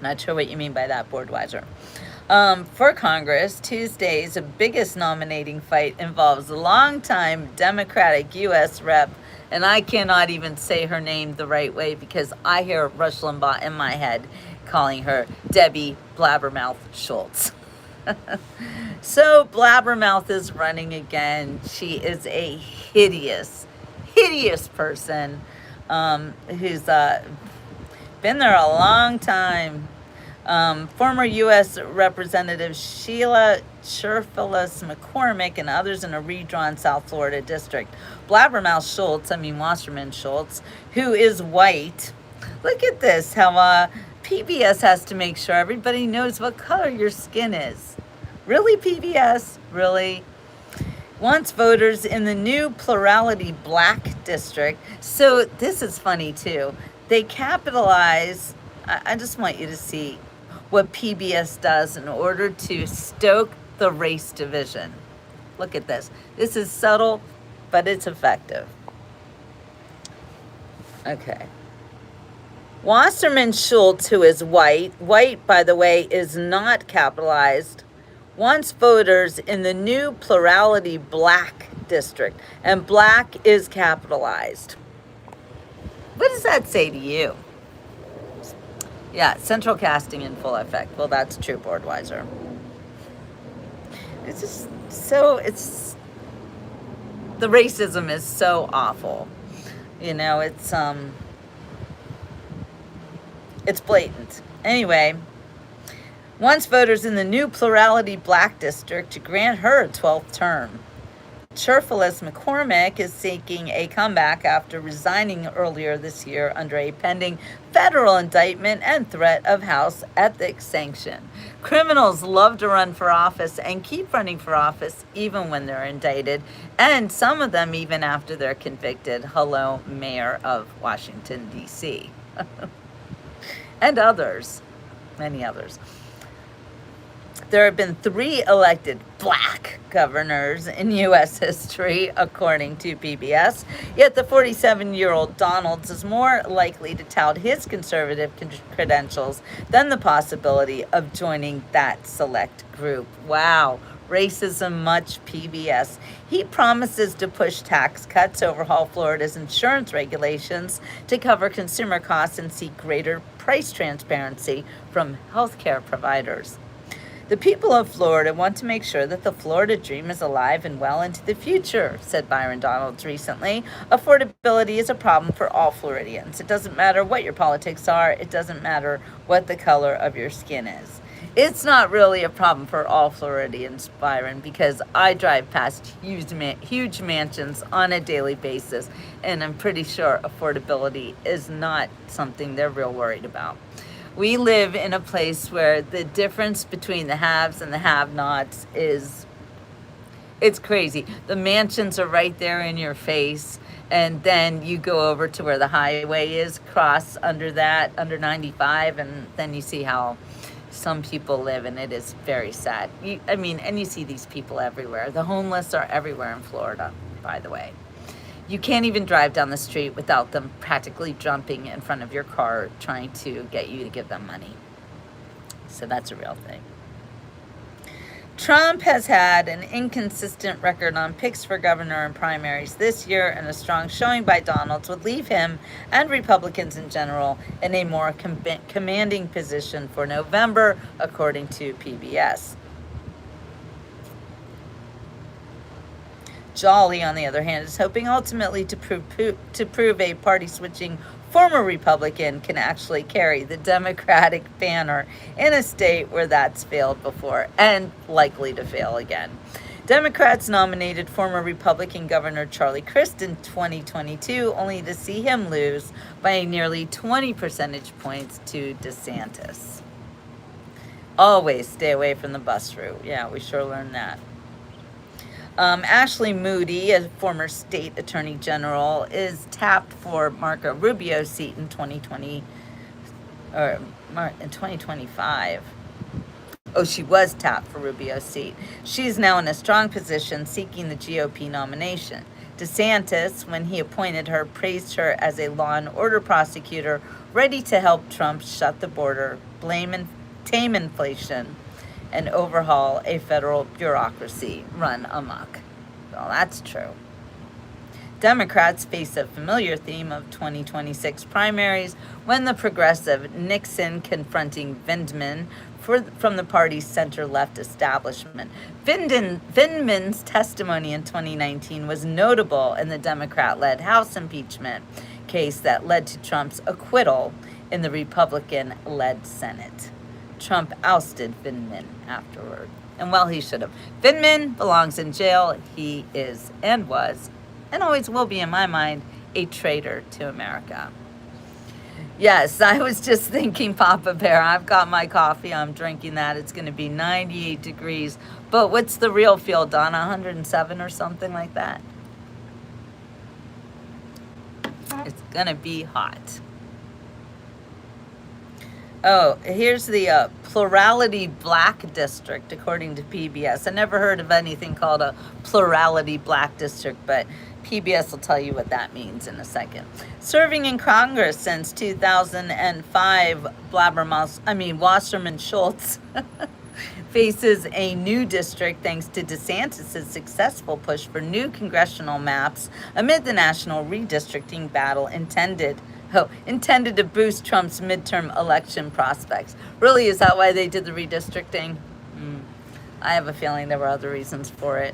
Not sure what you mean by that, Boardweiser. For Congress, Tuesday's biggest nominating fight involves a longtime Democratic U.S. Rep, and I cannot even say her name the right way because I hear Rush Limbaugh in my head calling her Debbie Blabbermouth Schultz. So Blabbermouth is running again. She is a hideous person who's been there a long time. Former U.S. Representative Sheila Cherfilas McCormick and others in a redrawn South Florida district. Blabbermouth Schultz, Wasserman Schultz, who is white. Look at this, how PBS has to make sure everybody knows what color your skin is. Really, PBS? Really? Wants voters in the new plurality black district. So this is funny, too. They capitalize. I just want you to see what PBS does in order to stoke the race division. Look at this. This is subtle, but it's effective. Okay. Wasserman Schultz, who is white, by the way, is not capitalized, wants voters in the new plurality black district, and black is capitalized. What does that say to you? Yeah, central casting in full effect. Well, that's true, Boardweiser. It's just so, the racism is so awful. It's, It's blatant. Anyway, wants voters in the new plurality black district to grant her a 12th term. Cherfilus McCormick is seeking a comeback after resigning earlier this year under a pending federal indictment and threat of House ethics sanction. Criminals love to run for office and keep running for office even when they're indicted, and some of them even after they're convicted. Hello, Mayor of Washington, D.C. and others, many others. There have been 3 elected black governors in U.S. history, according to PBS. Yet the 47-year-old Donalds is more likely to tout his conservative credentials than the possibility of joining that select group. Wow. Racism much, PBS. He promises to push tax cuts, overhaul Florida's insurance regulations to cover consumer costs, and seek greater price transparency from healthcare providers. The people of Florida want to make sure that the Florida dream is alive and well into the future, said Byron Donalds recently. Affordability is a problem for all Floridians. It doesn't matter what your politics are. It doesn't matter what the color of your skin is. It's not really a problem for all Floridians, Byron, because I drive past huge mansions on a daily basis, and I'm pretty sure affordability is not something they're real worried about. We live in a place where the difference between the haves and the have-nots it's crazy. The mansions are right there in your face, and then you go over to where the highway is, cross under 95, and then you see how some people live, and it is very sad. And you see these people everywhere. The homeless are everywhere in Florida, by the way. You can't even drive down the street without them practically jumping in front of your car trying to get you to give them money. So that's a real thing. Trump has had an inconsistent record on picks for governor and primaries this year, and a strong showing by Donalds would leave him and Republicans in general in a more commanding position for November, according to PBS. Jolly, on the other hand, is hoping ultimately to prove a party-switching former Republican can actually carry the Democratic banner in a state where that's failed before and likely to fail again. Democrats nominated former Republican Governor Charlie Crist in 2022, only to see him lose by nearly 20 percentage points to DeSantis. Always stay away from the bus route. Yeah, we sure learned that. Ashley Moody, a former state attorney general, is tapped for Marco Rubio's seat in 2025. Oh, she was tapped for Rubio's seat. She's now in a strong position seeking the GOP nomination. DeSantis, when he appointed her, praised her as a law and order prosecutor ready to help Trump shut the border, tame inflation, and overhaul a federal bureaucracy run amok. Well, that's true. Democrats face a familiar theme of 2026 primaries when the progressive Nixon confronting Vindman from the party's center-left establishment. Vindman's testimony in 2019 was notable in the Democrat-led House impeachment case that led to Trump's acquittal in the Republican-led Senate. Trump ousted Vindman afterward. And well, he should have. Vindman belongs in jail. He is and was, and always will be in my mind, a traitor to America. Yes, I was just thinking, Papa Bear, I've got my coffee. I'm drinking that. It's going to be 98 degrees. But what's the real feel, Donna? 107 or something like that? It's going to be hot. Oh, here's the plurality black district, according to PBS. I never heard of anything called a plurality black district, but PBS will tell you what that means in a second. Serving in Congress since 2005, Wasserman Schultz faces a new district thanks to DeSantis' successful push for new congressional maps amid the national redistricting battle intended to boost Trump's midterm election prospects. Really, is that why they did the redistricting? I have a feeling there were other reasons for it.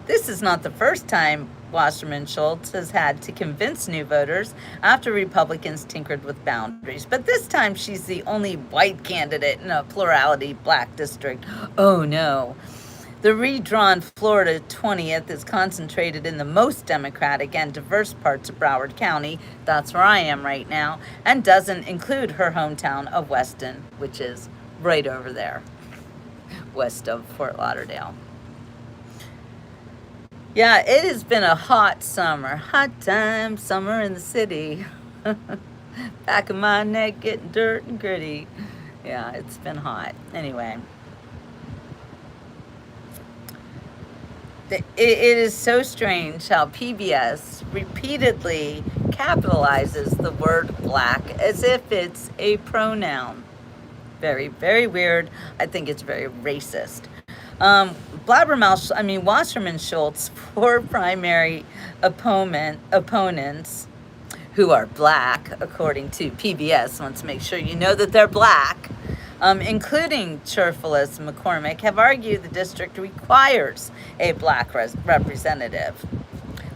This is not the first time Wasserman Schultz has had to convince new voters after Republicans tinkered with boundaries. But this time she's the only white candidate in a plurality black district. Oh no. The redrawn Florida 20th is concentrated in the most Democratic and diverse parts of Broward County. That's where I am right now, and doesn't include her hometown of Weston, which is right over there, west of Fort Lauderdale. Yeah, it has been a hot summer. Hot time, summer in the city. Back of my neck getting dirt and gritty. Yeah, it's been hot. Anyway. It is so strange how PBS repeatedly capitalizes the word black as if it's a pronoun. Very, very weird. I think it's very racist. Wasserman Schultz, four primary opponents who are black, according to PBS, wants to make sure you know that they're black, including Cherfilus McCormick, have argued the district requires a black representative.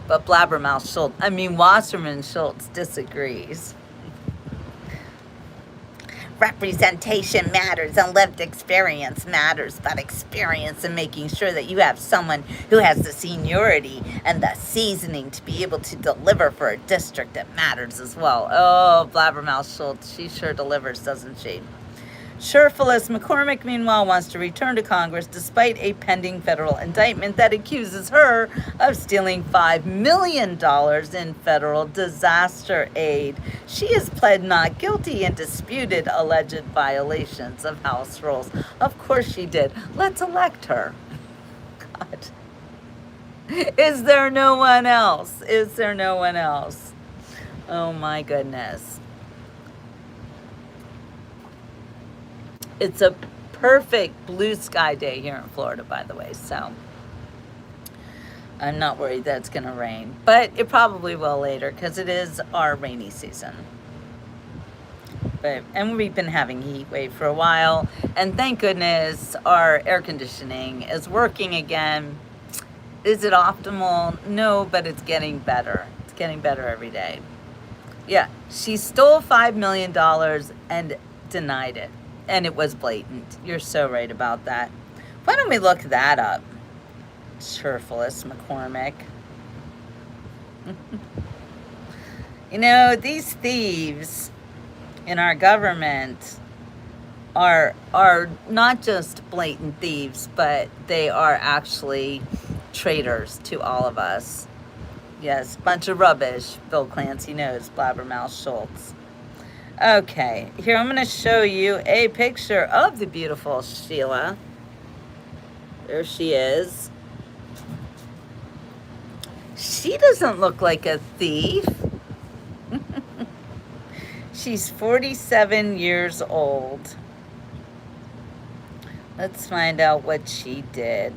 But Wasserman Schultz disagrees. Representation matters and lived experience matters, but experience in making sure that you have someone who has the seniority and the seasoning to be able to deliver for a district that matters as well. Oh, Blabbermouth Schultz, she sure delivers, doesn't she? Cherfilus McCormick, meanwhile, wants to return to Congress despite a pending federal indictment that accuses her of stealing $5 million in federal disaster aid. She has pled not guilty and disputed alleged violations of House rules. Of course she did. Let's elect her. God. Is there no one else? Is there no one else? Oh my goodness. It's a perfect blue sky day here in Florida, by the way, so I'm not worried that it's going to rain. But it probably will later because it is our rainy season. And we've been having heat wave for a while, and thank goodness our air conditioning is working again. Is it optimal? No, but it's getting better. It's getting better every day. Yeah, she stole $5 million and denied it. And it was blatant. You're so right about that. Why don't we look that up? Cherfilus McCormick. You know, these thieves in our government are not just blatant thieves, but they are actually traitors to all of us. Yes, bunch of rubbish. Bill Clancy knows, Blabbermouth Schultz. Okay, here I'm going to show you a picture of the beautiful Sheila. There she is. She doesn't look like a thief. She's 47 years old. Let's find out what she did.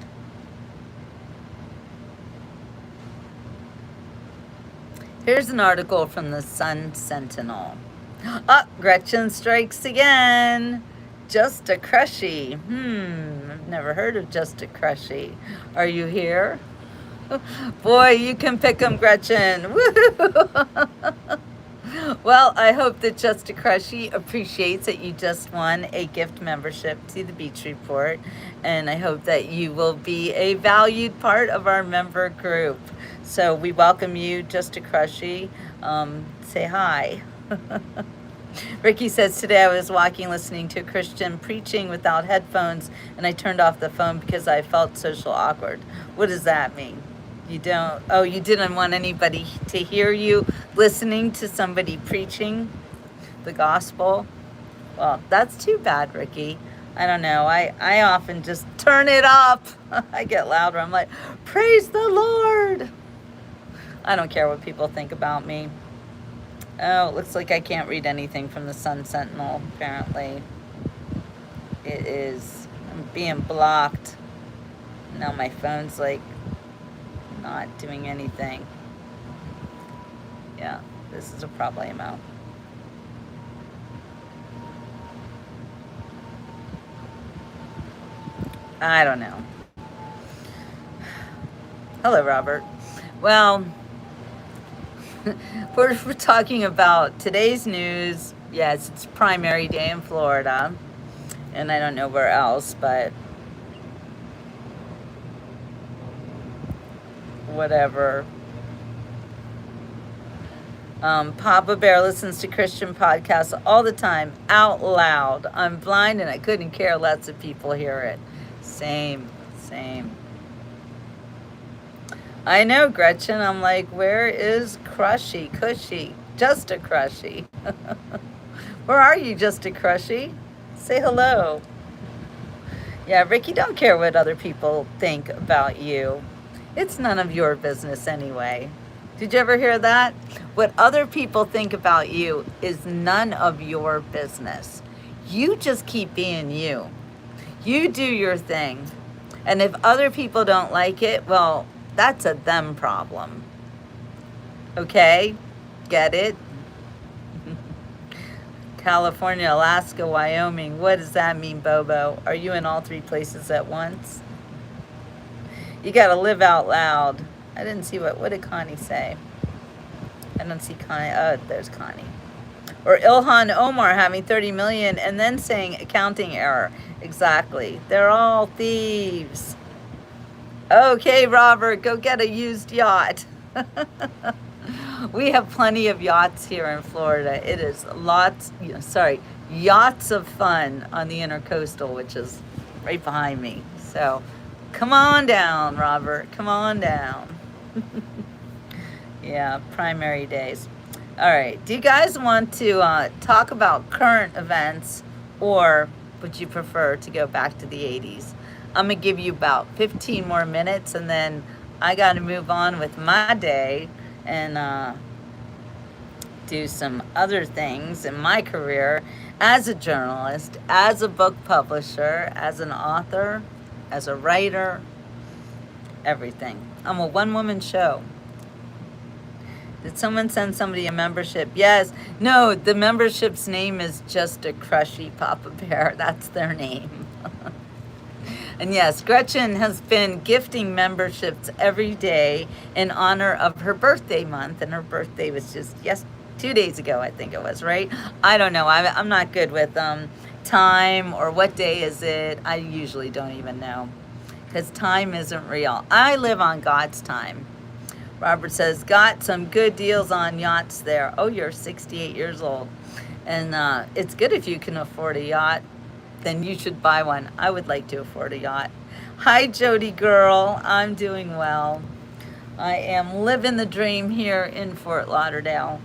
Here's an article from the Sun Sentinel. Gretchen strikes again. Just a Crushy. I've never heard of Just a Crushy. Are you here? Boy, you can pick 'em, Gretchen. Woo-hoo. Well, I hope that Just a Crushy appreciates that you just won a gift membership to the Beach Report, and I hope that you will be a valued part of our member group. So we welcome you, Just a Crushy. Say hi. Ricky says, today I was walking listening to a Christian preaching without headphones, and I turned off the phone because I felt social awkward. What does that mean? You didn't want anybody to hear you listening to somebody preaching the gospel? Well, that's too bad, Ricky. I don't know. I often just turn it up. I get louder. I'm like, praise the Lord. I don't care what people think about me. Oh, it looks like I can't read anything from the Sun Sentinel, apparently. It is. I'm being blocked. Now my phone's like not doing anything. Yeah, this is a problemo. I don't know. Hello, Robert. Well, we're talking about today's news. Yes, it's primary day in Florida, and I don't know where else, but whatever. Papa Bear listens to Christian podcasts all the time, out loud. I'm blind and I couldn't care less if people hear it. Same, same. I know, Gretchen. I'm like, where is Crushy? Cushy? Just a Crushy. Where are you, Just a Crushy? Say hello. Yeah, Ricky, don't care what other people think about you. It's none of your business anyway. Did you ever hear that? What other people think about you is none of your business. You just keep being you. You do your thing. And if other people don't like it, well, that's a them problem. Okay? Get it? California, Alaska, Wyoming. What does that mean, Bobo? Are you in all three places at once? You gotta live out loud. I didn't see what did Connie say? I don't see Connie. Oh, there's Connie. Or Ilhan Omar having 30 million and then saying accounting error. Exactly. They're all thieves. Okay, Robert, go get a used yacht. We have plenty of yachts here in Florida. It is yachts of fun on the Intercoastal, which is right behind me. So come on down, Robert. Come on down. Yeah, primary days. All right. Do you guys want to talk about current events, or would you prefer to go back to the 80s? I'm going to give you about 15 more minutes, and then I got to move on with my day and do some other things in my career as a journalist, as a book publisher, as an author, as a writer, everything. I'm a one-woman show. Did someone send somebody a membership? Yes. No, the membership's name is Just a Crushy Papa Bear. That's their name. And yes, Gretchen has been gifting memberships every day in honor of her birthday month. And her birthday was just 2 days ago, I think it was, right? I don't know. I'm not good with time or what day is it. I usually don't even know because time isn't real. I live on God's time. Robert says, got some good deals on yachts there. Oh, you're 68 years old. And it's good if you can afford a yacht. Then you should buy one. I would like to afford a yacht. Hi, Jody girl. I'm doing well. I am living the dream here in Fort Lauderdale.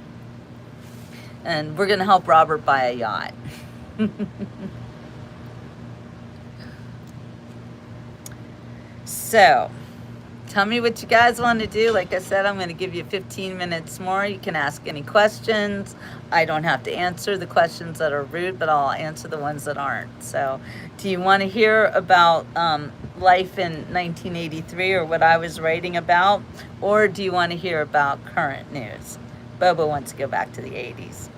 And we're going to help Robert buy a yacht. So, tell me what you guys want to do. Like I said, I'm going to give you 15 minutes more. You can ask any questions. I don't have to answer the questions that are rude, but I'll answer the ones that aren't. So, do you want to hear about life in 1983 or what I was writing about? Or do you want to hear about current news? Bobo wants to go back to the 80s.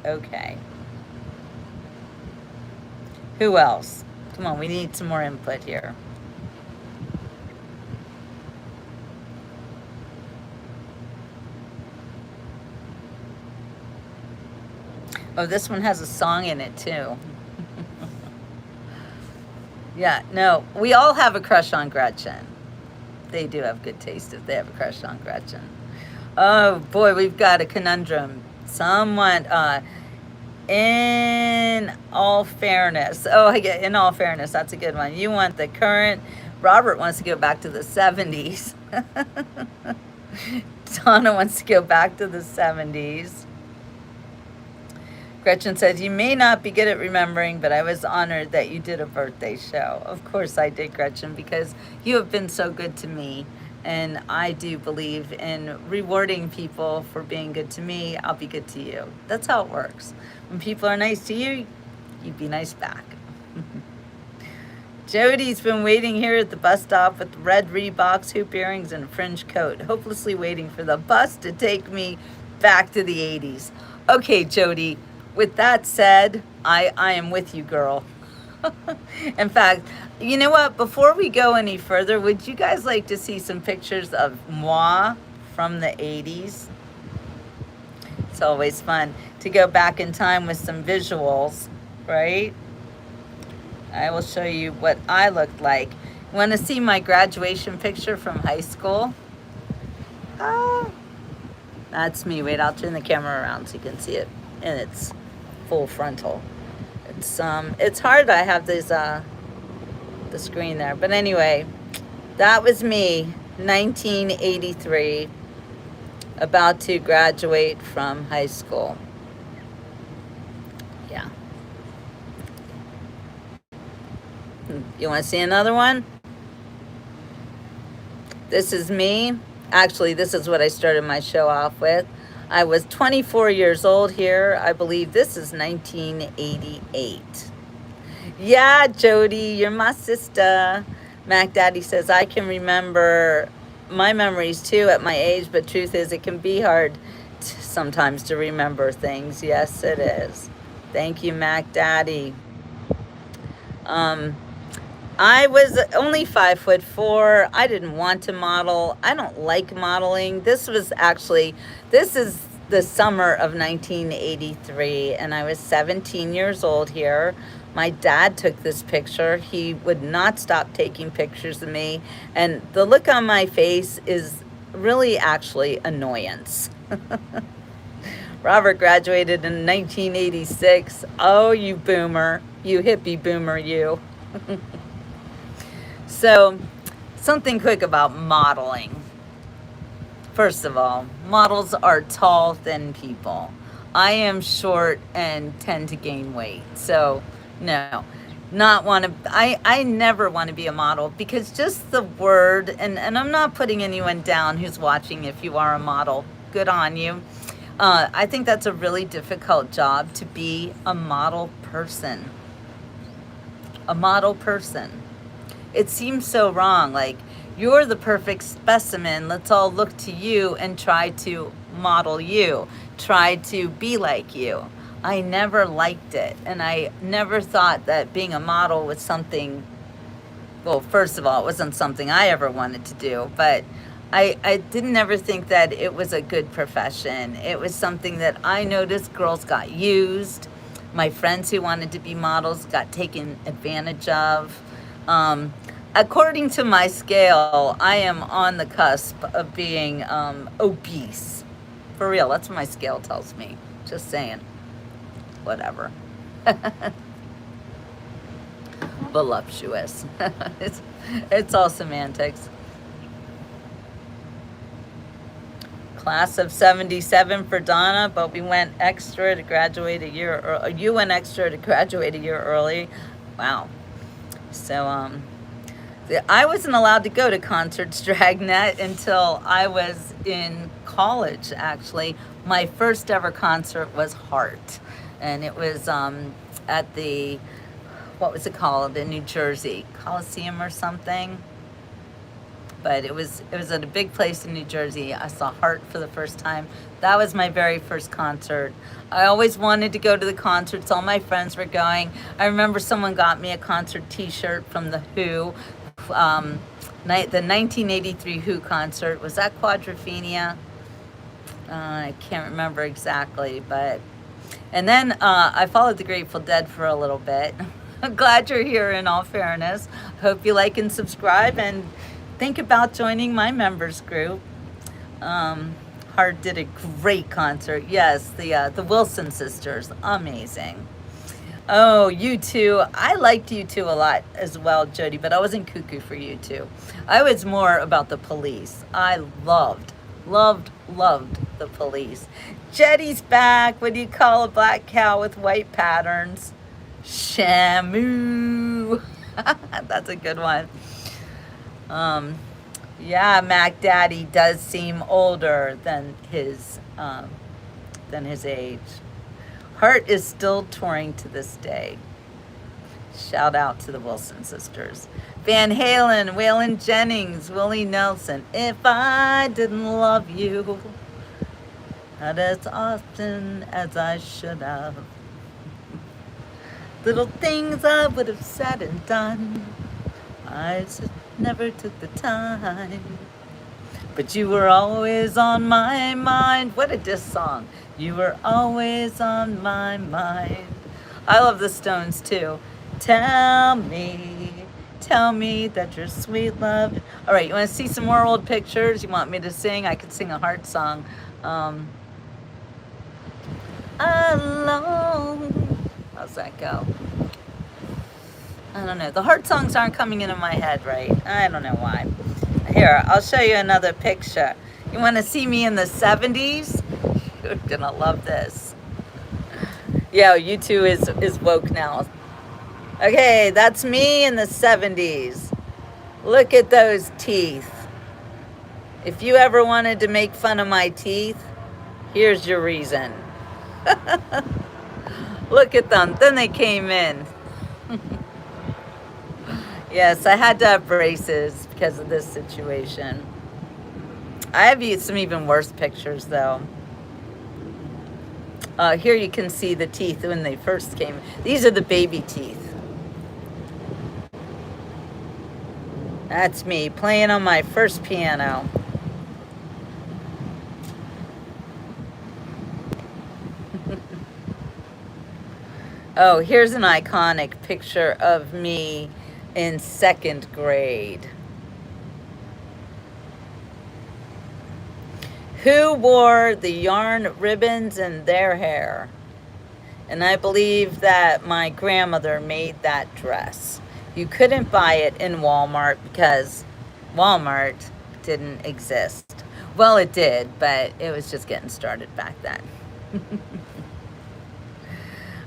Okay. Who else? Come on, we need some more input here. Oh, this one has a song in it too. Yeah, no, we all have a crush on Gretchen. They do have good taste if they have a crush on Gretchen. Oh boy, we've got a conundrum. Someone, in all fairness. Oh, I get in all fairness. That's a good one. You want the current. Robert wants to go back to the 70s. Donna wants to go back to the 70s. Gretchen says, you may not be good at remembering, but I was honored that you did a birthday show. Of course I did, Gretchen, because you have been so good to me. And I do believe in rewarding people for being good to me. I'll be good to you. That's how it works. When people are nice to you, you be nice back. Jody's been waiting here at the bus stop with red Reeboks, hoop earrings, and a fringe coat, hopelessly waiting for the bus to take me back to the 80s. Okay, Jody, with that said, I am with you, girl. In fact, you know what? Before we go any further, would you guys like to see some pictures of moi from the 80s? It's always fun to go back in time with some visuals, right? I will show you what I looked like. Want to see my graduation picture from high school? Oh, that's me. Wait, I'll turn the camera around so you can see it in its full frontal. It's hard. I have this the screen there, but anyway, that was me, 1983, about to graduate from high school. Yeah. You want to see another one? This is me. Actually, this is what I started my show off with. I was 24 years old here. I believe this is 1988. Yeah, Jody, you're my sister. Mac Daddy says, I can remember my memories too at my age, but truth is it can be hard sometimes to remember things. Yes, it is. Thank you, Mac Daddy. I was only 5'4". I didn't want to model. I don't like modeling. This is the summer of 1983, and I was 17 years old here. My dad took this picture. He would not stop taking pictures of me, and the look on my face is really actually annoyance. Robert graduated in 1986. Oh, you boomer. You hippie boomer, you. So, something quick about modeling. First of all, models are tall, thin people. I am short and tend to gain weight. So, no, I never want to be a model, because just the word, and I'm not putting anyone down who's watching. If you are a model, good on you. I think that's a really difficult job, to be a model person. A model person. It seems so wrong. Like, you're the perfect specimen. Let's all look to you and try to model you. Try to be like you. I never liked it. And I never thought that being a model was something, well, first of all, it wasn't something I ever wanted to do. But I didn't ever think that it was a good profession. It was something that I noticed girls got used. My friends who wanted to be models got taken advantage of. According to my scale, I am on the cusp of being obese. For real, that's what my scale tells me. Just saying. Whatever. Voluptuous. it's all semantics. Class of 77 for Donna, but we went extra to graduate a year, or you went extra to graduate a year early. Wow. So, I wasn't allowed to go to Concerts Dragnet until I was in college, actually. My first ever concert was Heart. And it was at the, what was it called, in New Jersey? Coliseum or something? But it was at a big place in New Jersey. I saw Heart for the first time. That was my very first concert. I always wanted to go to the concerts. All my friends were going. I remember someone got me a concert t-shirt from The Who. The 1983 Who concert. Was that Quadrophenia? I can't remember exactly, but... And then I followed the Grateful Dead for a little bit. I'm glad you're here, in all fairness. Hope you like and subscribe, and think about joining my members group. Heart did a great concert. Yes, the Wilson sisters, amazing. Oh, U2. I liked U2 a lot as well, Jody, but I wasn't cuckoo for U2. I was more about the Police. I loved the Police. Jetty's back. What do you call a black cow with white patterns? Shamu. That's a good one. Yeah, Mac Daddy does seem older than his age. Heart is still touring to this day. Shout out to the Wilson sisters. Van Halen, Waylon Jennings, Willie Nelson. If I didn't love you, not as often as I should have. Little things I would have said and done, I just never took the time. But you were always on my mind. What a diss song. You were always on my mind. I love the Stones too. Tell me that you're sweet love. All right, you want to see some more old pictures? You want me to sing? I could sing a heart song. Alone. How's that go? I don't know. The heart songs aren't coming into my head right. I don't know why. Here, I'll show you another picture. You want to see me in the 70s? You're gonna love this. Yeah, YouTube is woke now. Okay, that's me in the 70s. Look at those teeth. If you ever wanted to make fun of my teeth, here's your reason. Look at them. Then they came in. Yes, I had to have braces because of this situation. I have some even worse pictures though. Here you can see the teeth when they first came. These are the baby teeth. That's me playing on my first piano. Oh, here's an iconic picture of me in 2nd grade. Who wore the yarn ribbons in their hair? And I believe that my grandmother made that dress. You couldn't buy it in Walmart because Walmart didn't exist. Well, it did, but it was just getting started back then.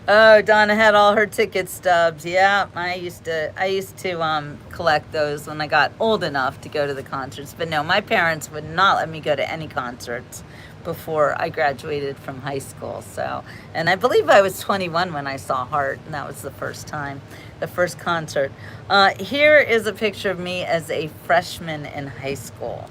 Oh, Donna had all her ticket stubs. Yeah, I used to collect those when I got old enough to go to the concerts. But no, my parents would not let me go to any concerts before I graduated from high school. So, and I believe I was 21 when I saw Heart, and that was the first time, the first concert. Here is a picture of me as a freshman in high school.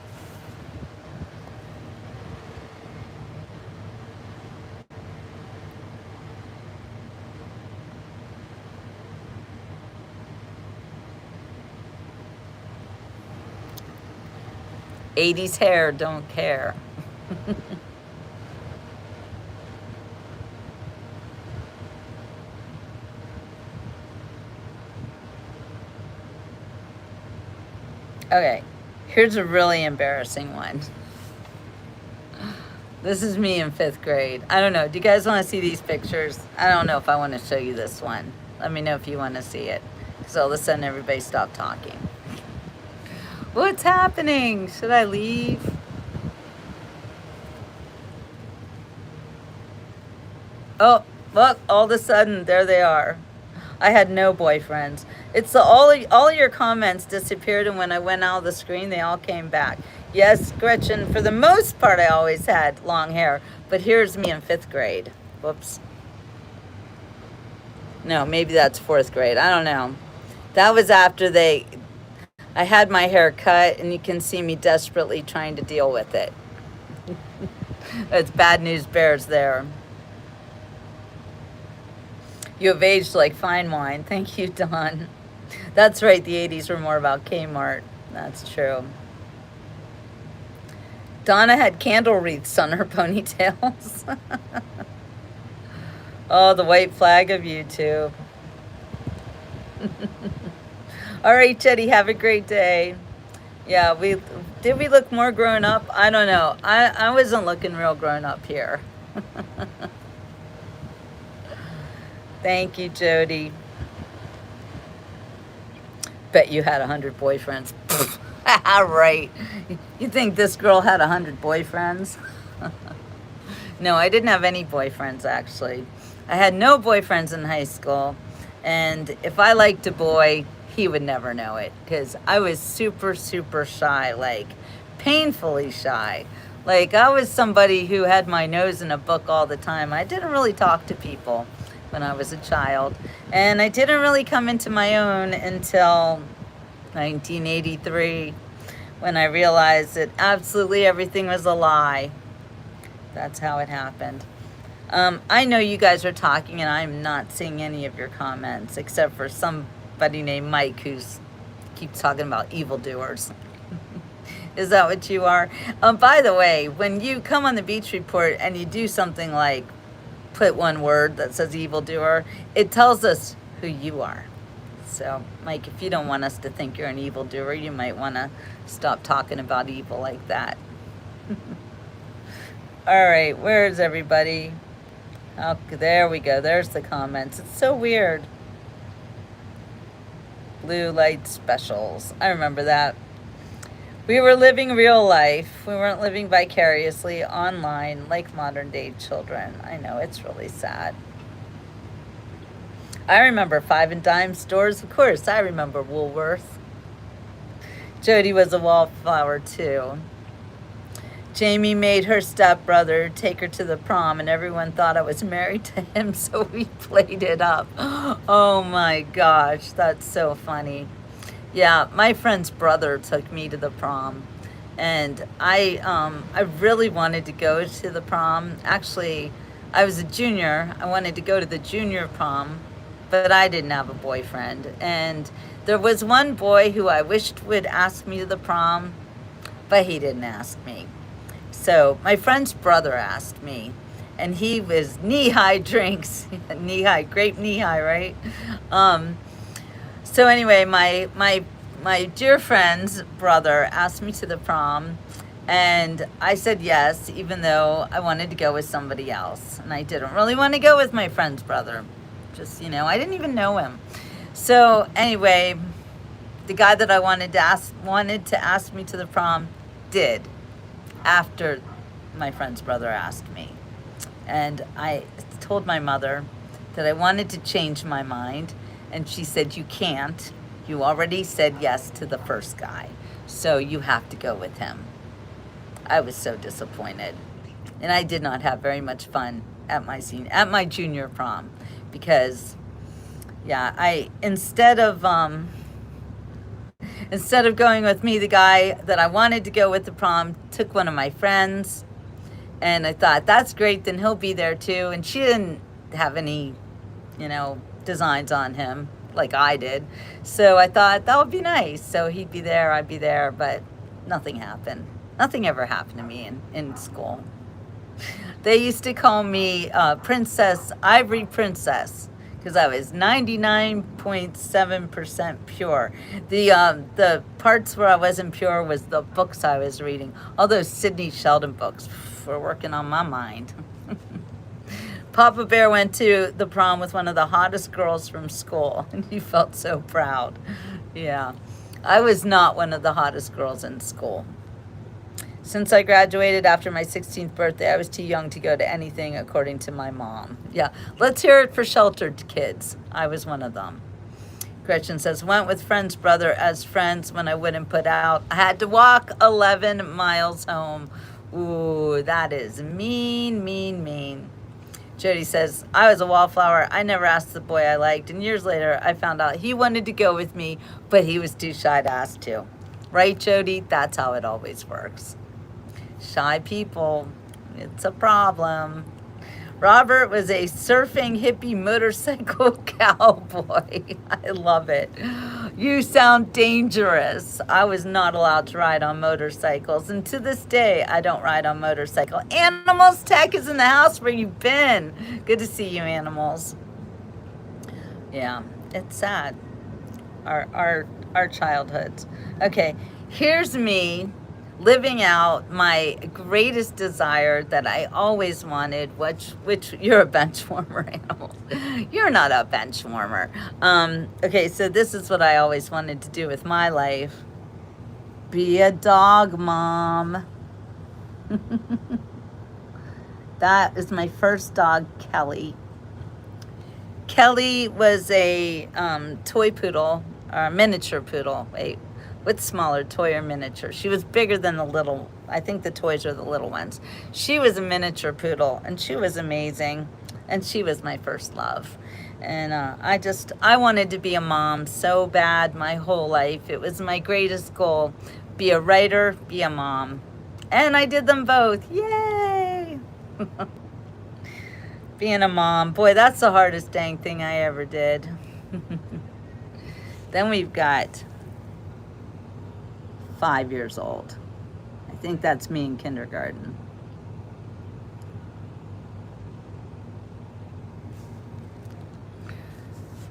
'80s hair, don't care. Okay, here's a really embarrassing one. This is me in 5th grade. I don't know. Do you guys want to see these pictures? I don't know if I want to show you this one. Let me know if you want to see it. Because all of a sudden everybody stopped talking. What's happening? Should I leave? Oh, look, all of a sudden, there they are. I had no boyfriends. It's all your comments disappeared, and when I went out of the screen, they all came back. Yes, Gretchen, for the most part, I always had long hair, but here's me in 5th grade. Whoops. No, maybe that's 4th grade. I don't know. That was after I had my hair cut, and you can see me desperately trying to deal with it. It's Bad News Bears there. You have aged like fine wine. Thank you, Don. That's right, the 80s were more about Kmart. That's true. Donna had candle wreaths on her ponytails. Oh, the white flag of YouTube. All right, Jetty, have a great day. Yeah, did we look more grown up? I don't know. I wasn't looking real grown up here. Thank you, Jody. Bet you had 100 boyfriends. Right. You think this girl had 100 boyfriends? No, I didn't have any boyfriends, actually. I had no boyfriends in high school. And if I liked a boy, he would never know it. Because I was super, super shy. Like, painfully shy. Like, I was somebody who had my nose in a book all the time. I didn't really talk to people when I was a child. And I didn't really come into my own until 1983, when I realized that absolutely everything was a lie. That's how it happened. I know you guys are talking and I'm not seeing any of your comments except for somebody named Mike who's keeps talking about evildoers. Is that what you are? By the way, when you come on the Beach Report and you do something like put one word that says evildoer, it tells us who you are. So, Mike, if you don't want us to think you're an evildoer, you might want to stop talking about evil like that. All right, where's everybody? Oh, there we go. There's the comments. It's so weird. Blue light specials. I remember that. We were living real life. We weren't living vicariously online like modern day children. I know, it's really sad. I remember 5 and dime stores. Of course, I remember Woolworth. Jody was a wallflower too. Jamie made her stepbrother take her to the prom and everyone thought I was married to him, so we played it up. Oh my gosh, that's so funny. Yeah, my friend's brother took me to the prom, and I really wanted to go to the prom. Actually, I was a junior. I wanted to go to the junior prom, but I didn't have a boyfriend. And there was one boy who I wished would ask me to the prom, but he didn't ask me. So my friend's brother asked me, and he was knee-high drinks, knee-high, grape knee-high, right? So anyway, my dear friend's brother asked me to the prom, and I said yes, even though I wanted to go with somebody else. And I didn't really want to go with my friend's brother. Just, I didn't even know him. So anyway, the guy that I wanted to ask me to the prom did, after my friend's brother asked me. And I told my mother that I wanted to change my mind. And she said, you can't. You already said yes to the first guy, so you have to go with him. I was so disappointed. And I did not have very much fun at my junior prom, because, yeah, instead of going with me, the guy that I wanted to go with the prom took one of my friends. And I thought, that's great, then he'll be there too. And she didn't have any, designs on him like I did. So I thought that would be nice. So he'd be there, I'd be there, but nothing happened. Nothing ever happened to me in school. They used to call me Princess, Ivory Princess, because I was 99.7% pure. The parts where I wasn't pure was the books I was reading. All those Sidney Sheldon books were working on my mind. Papa Bear went to the prom with one of the hottest girls from school, and he felt so proud. Yeah, I was not one of the hottest girls in school. Since I graduated after my 16th birthday, I was too young to go to anything, according to my mom. Yeah, let's hear it for sheltered kids. I was one of them. Gretchen says, went with friend's brother as friends when I wouldn't put out. I had to walk 11 miles home. Ooh, that is mean, mean, mean. Jody says, I was a wallflower. I never asked the boy I liked. And years later, I found out he wanted to go with me, but he was too shy to ask to. Right, Jody? That's how it always works. Shy people, it's a problem. Robert was a surfing hippie motorcycle cowboy. I love it. You sound dangerous. I was not allowed to ride on motorcycles, and to this day, I don't ride on motorcycle. Animals Tech is in the house. Where you been? Good to see you, animals. Yeah, it's sad. Our childhoods. Okay, here's me living out my greatest desire that I always wanted, which you're a bench warmer animal. You're not a bench warmer. Okay, so this is what I always wanted to do with my life. Be a dog mom. That is my first dog, Kelly. Kelly was a toy poodle, or miniature poodle. Wait. With smaller, toy or miniature. She was bigger than the little, I think the toys are the little ones. She was a miniature poodle, and she was amazing, and she was my first love. And I wanted to be a mom so bad my whole life. It was my greatest goal. Be a writer, be a mom. And I did them both. Yay! Being a mom, boy, that's the hardest dang thing I ever did. Then we've got 5 years old. I think that's me in kindergarten.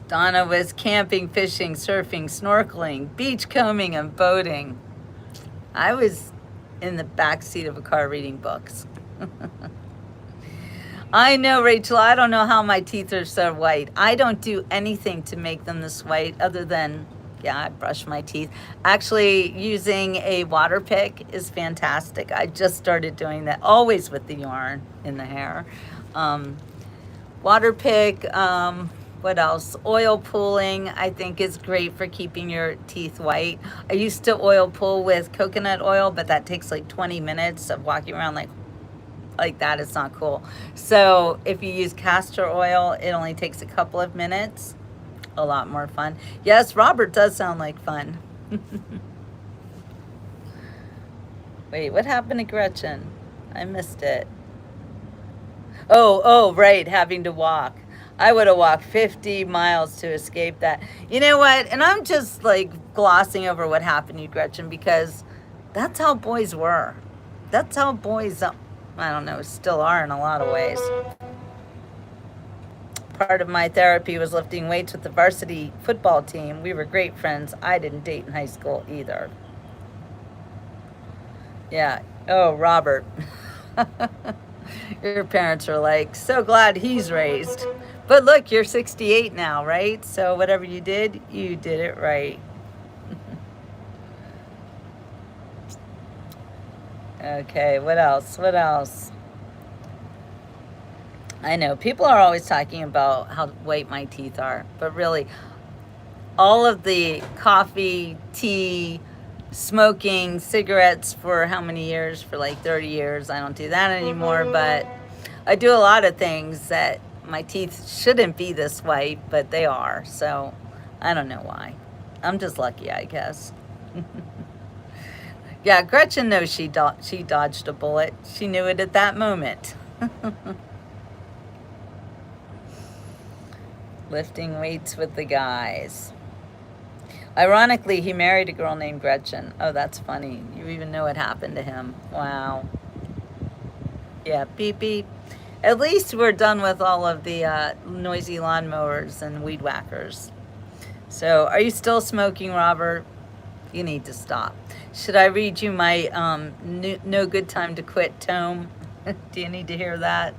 Donna was camping, fishing, surfing, snorkeling, beachcombing, and boating. I was in the back seat of a car reading books. I know, Rachel, I don't know how my teeth are so white. I don't do anything to make them this white other than, yeah, I brush my teeth. Actually, using a water pick is fantastic. I just started doing that, always with the yarn in the hair. Water pick, what else? Oil pulling, I think, is great for keeping your teeth white. I used to oil pull with coconut oil, but that takes like 20 minutes of walking around like that. It's not cool. So if you use castor oil, it only takes a couple of minutes. A lot more fun. Yes, Robert does sound like fun. Wait, what happened to Gretchen? I missed it. Oh, right, having to walk. I would have walked 50 miles to escape that. You know what? And I'm just like glossing over what happened to you, Gretchen, because that's how boys were. That's how boys, I don't know, still are in a lot of ways. Part of my therapy was lifting weights with the varsity football team. We were great friends. I didn't date in high school either. Yeah. Oh, Robert. Your parents are like, so glad he's raised. But look, you're 68 now, right? So whatever you did it right. Okay, what else? What else? I know people are always talking about how white my teeth are, but really, all of the coffee, tea, smoking, cigarettes for how many years? For like 30 years. I don't do that anymore, but I do a lot of things that my teeth shouldn't be this white, but they are. So I don't know why. I'm just lucky, I guess. Yeah, Gretchen knows she dodged a bullet. She knew it at that moment. Lifting weights with the guys. Ironically, he married a girl named Gretchen. Oh, that's funny. You even know what happened to him. Wow. Yeah, beep, beep. At least we're done with all of the noisy lawnmowers and weed whackers. So, are you still smoking, Robert? You need to stop. Should I read you my No Good Time to Quit tome? Do you need to hear that?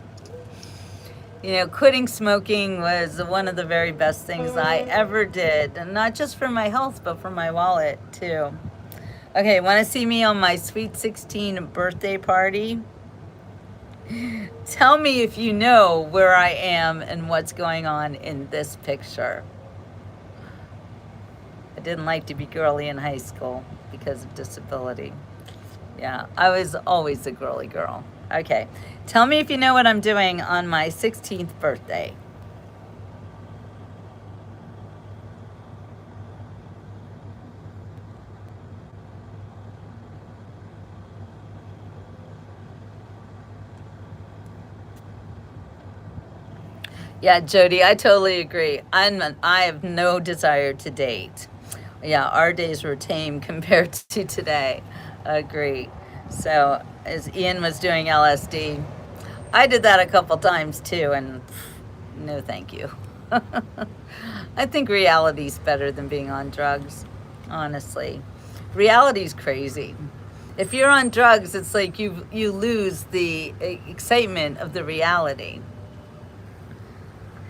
You know, quitting smoking was one of the very best things I ever did. And not just for my health, but for my wallet, too. Okay, want to see me on my Sweet 16 birthday party? Tell me if you know where I am and what's going on in this picture. I didn't like to be girly in high school because of disability. Yeah, I was always a girly girl. Okay, tell me if you know what I'm doing on my 16th birthday. Yeah, Jody, I totally agree. I have no desire to date. Yeah, our days were tame compared to today. Agree. So, as Ian was doing LSD, I did that a couple times too, and no thank you. I think reality's better than being on drugs, honestly. Reality's crazy. If you're on drugs, it's like you lose the excitement of the reality.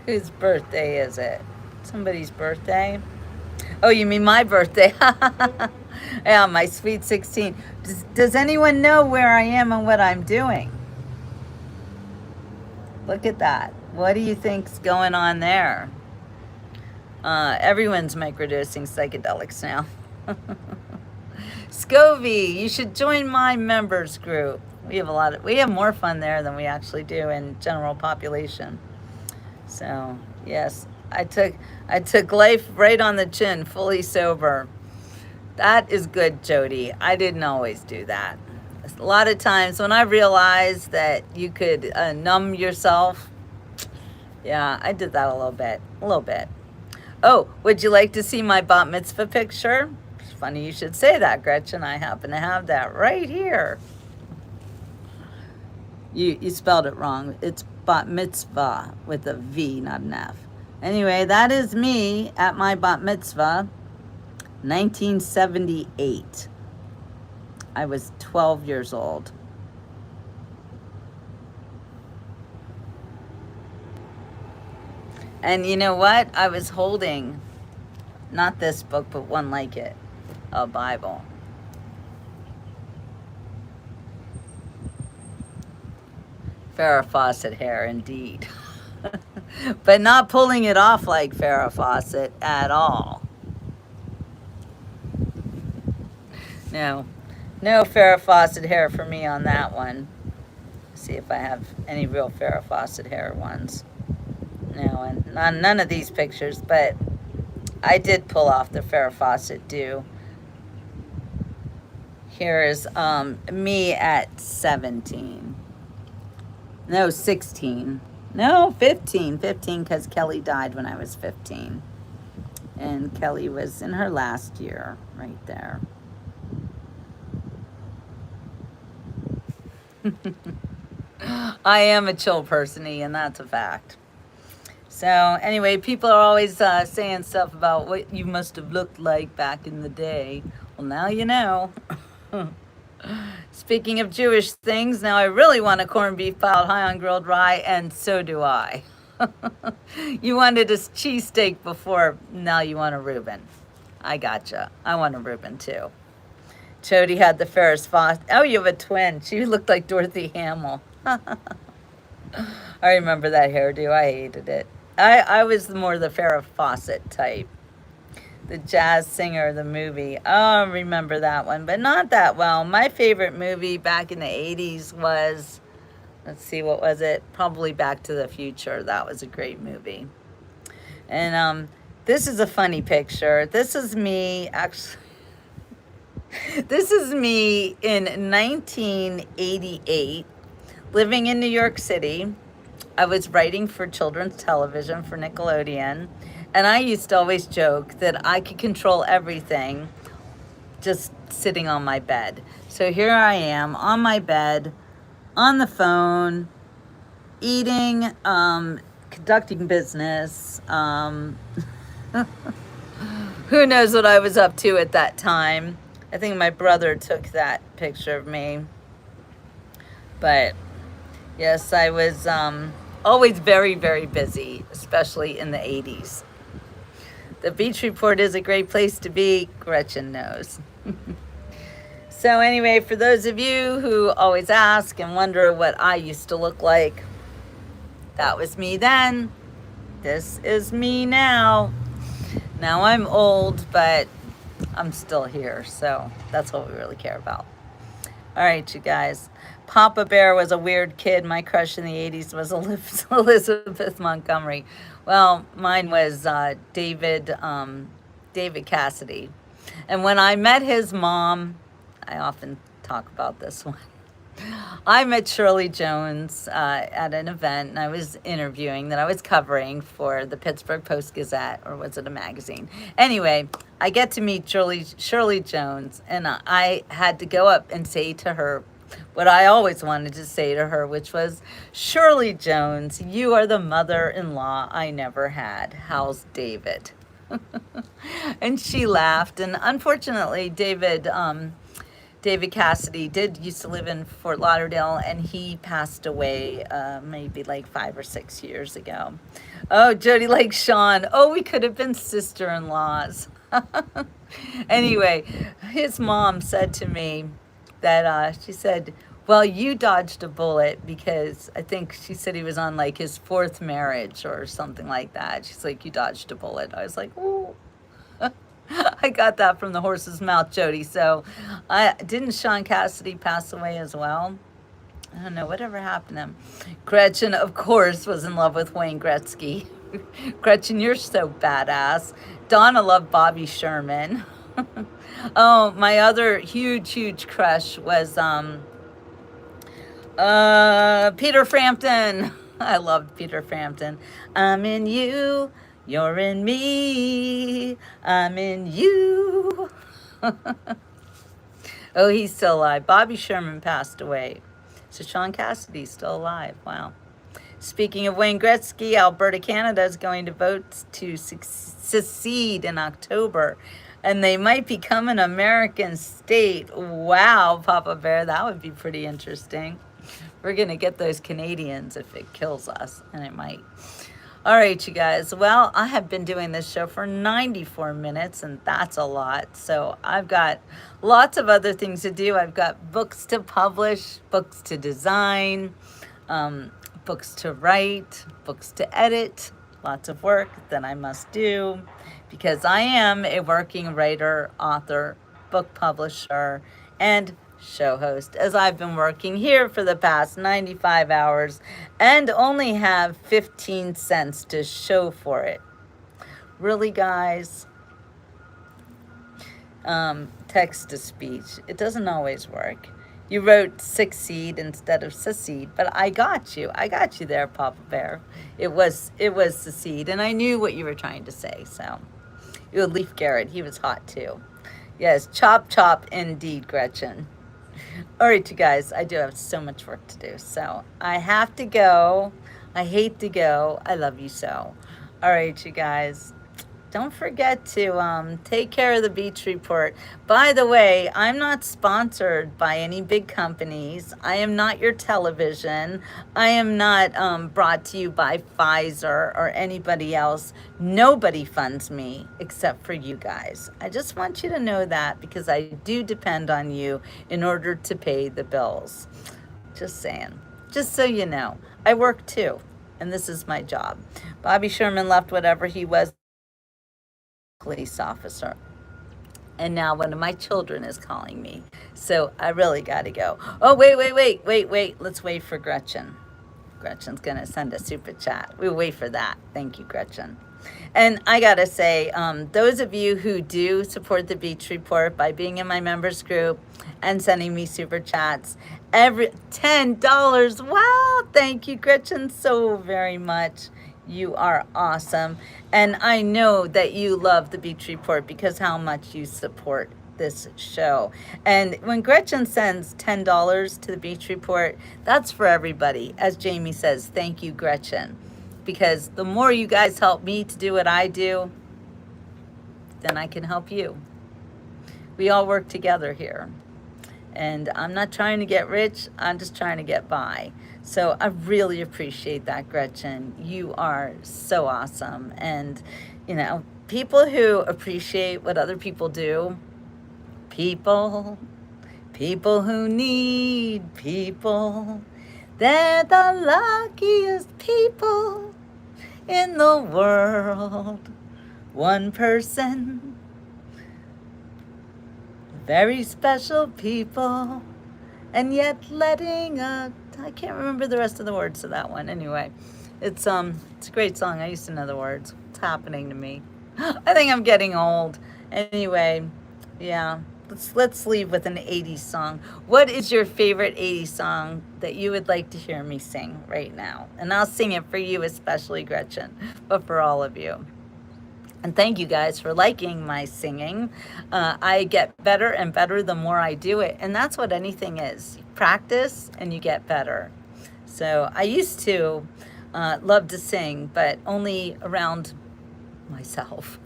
Whose birthday is it? Somebody's birthday? Oh, you mean my birthday? Yeah, my Sweet 16. Does anyone know where I am and what I'm doing? Look at that. What do you think's going on there? Everyone's microdosing psychedelics now. Scovy, you should join my members group. We have more fun there than we actually do in general population. So, yes, I took life right on the chin, fully sober. That is good, Jody. I didn't always do that. A lot of times when I realized that you could numb yourself, Yeah, I did that a little bit. A little bit. Oh, would you like to see my bat mitzvah picture? It's funny you should say that, Gretchen. I happen to have that right here. You spelled it wrong. It's bat mitzvah with a V, not an F. Anyway, that is me at my bat mitzvah, 1978. I was 12 years old. And you know what? I was holding, not this book, but one like it, a Bible. Farrah Fawcett hair, indeed. But not pulling it off like Farrah Fawcett at all. No, no Farrah Fawcett hair for me on that one. See if I have any real Farrah Fawcett hair ones. No, and none of these pictures, but I did pull off the Farrah Fawcett do. Here is me at 17. No, 16. No, 15. 15 because Kelly died when I was 15. And Kelly was in her last year right there. I am a chill person, and that's a fact. So anyway, people are always saying stuff about what you must have looked like back in the day. Well, now you know. Speaking of Jewish things, now I really want a corned beef piled high on grilled rye, and so do I. You wanted a cheesesteak before, now you want a Reuben. I gotcha. I want a Reuben too. Jody had the Ferris Fawcett. Oh, you have a twin. She looked like Dorothy Hamill. I remember that hairdo. I hated it. I was more the Farrah Fawcett type. The jazz singer, the movie. Oh, I remember that one, but not that well. My favorite movie back in the 80s was, let's see, what was it? Probably Back to the Future. That was a great movie. And this is a funny picture. This is me, actually. This is me in 1988, living in New York City. I was writing for children's television for Nickelodeon, and I used to always joke that I could control everything just sitting on my bed. So here I am on my bed, on the phone, eating, conducting business. Who knows what I was up to at that time. I think my brother took that picture of me. But yes, I was always very, very busy, especially in the 80s. The Beach Report is a great place to be. Gretchen knows. So anyway, for those of you who always ask and wonder what I used to look like, that was me then. This is me now. Now I'm old, but I'm still here, so that's what we really care about. All right, you guys. Papa Bear was a weird kid. My crush in the 80s was Elizabeth Montgomery. Well, mine was David Cassidy. And when I met his mom, I often talk about this one. I met Shirley Jones at an event, and I was interviewing that I was covering for the Pittsburgh Post-Gazette, or was it a magazine? Anyway, I get to meet Shirley Jones, and I had to go up and say to her what I always wanted to say to her, which was, Shirley Jones, you are the mother-in-law I never had. How's David? And she laughed, and unfortunately, David Cassidy used to live in Fort Lauderdale, and he passed away maybe like 5 or 6 years ago. Oh, Jody likes Sean. Oh, we could have been sister-in-laws. Anyway, his mom said to me that, she said, well, you dodged a bullet, because I think she said he was on like his 4th marriage or something like that. She's like, you dodged a bullet. I was like, ooh. I got that from the horse's mouth, Jody. So, didn't Sean Cassidy pass away as well? I don't know, whatever happened to him. Gretchen, of course, was in love with Wayne Gretzky. Gretchen, you're so badass. Donna loved Bobby Sherman. Oh, my other huge crush was Peter Frampton. I love Peter Frampton. I'm in you, you're in me, I'm in you. Oh, he's still alive. Bobby Sherman passed away. So Sean Cassidy's still alive. Wow. Speaking of Wayne Gretzky, Alberta, Canada is going to vote to secede in October. And they might become an American state. Wow, Papa Bear, that would be pretty interesting. We're going to get those Canadians if it kills us, and it might. All right, you guys. Well, I have been doing this show for 94 minutes, and that's a lot. So I've got lots of other things to do. I've got books to publish, books to design, books to write, books to edit, lots of work that I must do because I am a working writer, author, book publisher, and show host, as I've been working here for the past 95 hours and only have 15 cents to show for it. Really, guys? Text to speech. It doesn't always work. You wrote succeed instead of secede, but I got you. I got you there, Papa Bear. It was secede, and I knew what you were trying to say, so. You Leaf Garrett, he was hot too. Yes, chop chop indeed, Gretchen. All right, you guys, I do have so much work to do, so I have to go. I hate to go. I love you so. All right, you guys, don't forget to take care of the Beach Report. By the way, I'm not sponsored by any big companies. I am not your television. I am not brought to you by Pfizer or anybody else. Nobody funds me except for you guys. I just want you to know that because I do depend on you in order to pay the bills. Just saying. Just so you know. I work too, and this is my job. Bobby Sherman left whatever he was, police officer, and now one of my children is calling me, so I really got to go. Oh, wait, let's wait for Gretchen. Gretchen's gonna send a super chat. We'll wait for that. Thank you, Gretchen. And I gotta say, those of you who do support the Beach Report by being in my members group and sending me super chats, every $10. Wow, thank you, Gretchen, so very much. You are awesome. And I know that you love the Beach Report because how much you support this show. And when Gretchen sends $10 to the Beach Report, that's for everybody. As Jamie says, thank you, Gretchen. Because the more you guys help me to do what I do, then I can help you. We all work together here. And I'm not trying to get rich, I'm just trying to get by. So I really appreciate that, Gretchen. You are so awesome. And, you know, people who appreciate what other people do, people who need people, they're the luckiest people in the world. One person, very special people, and yet letting I can't remember the rest of the words to that one. Anyway, it's a great song. I used to know the words. It's happening to me. I think I'm getting old. Anyway, yeah. Let's leave with an 80s song. What is your favorite 80s song that you would like to hear me sing right now? And I'll sing it for you, especially Gretchen, but for all of you. And thank you guys for liking my singing. I get better and better the more I do it. And that's what anything is. You practice and you get better. So I used to love to sing, but only around myself.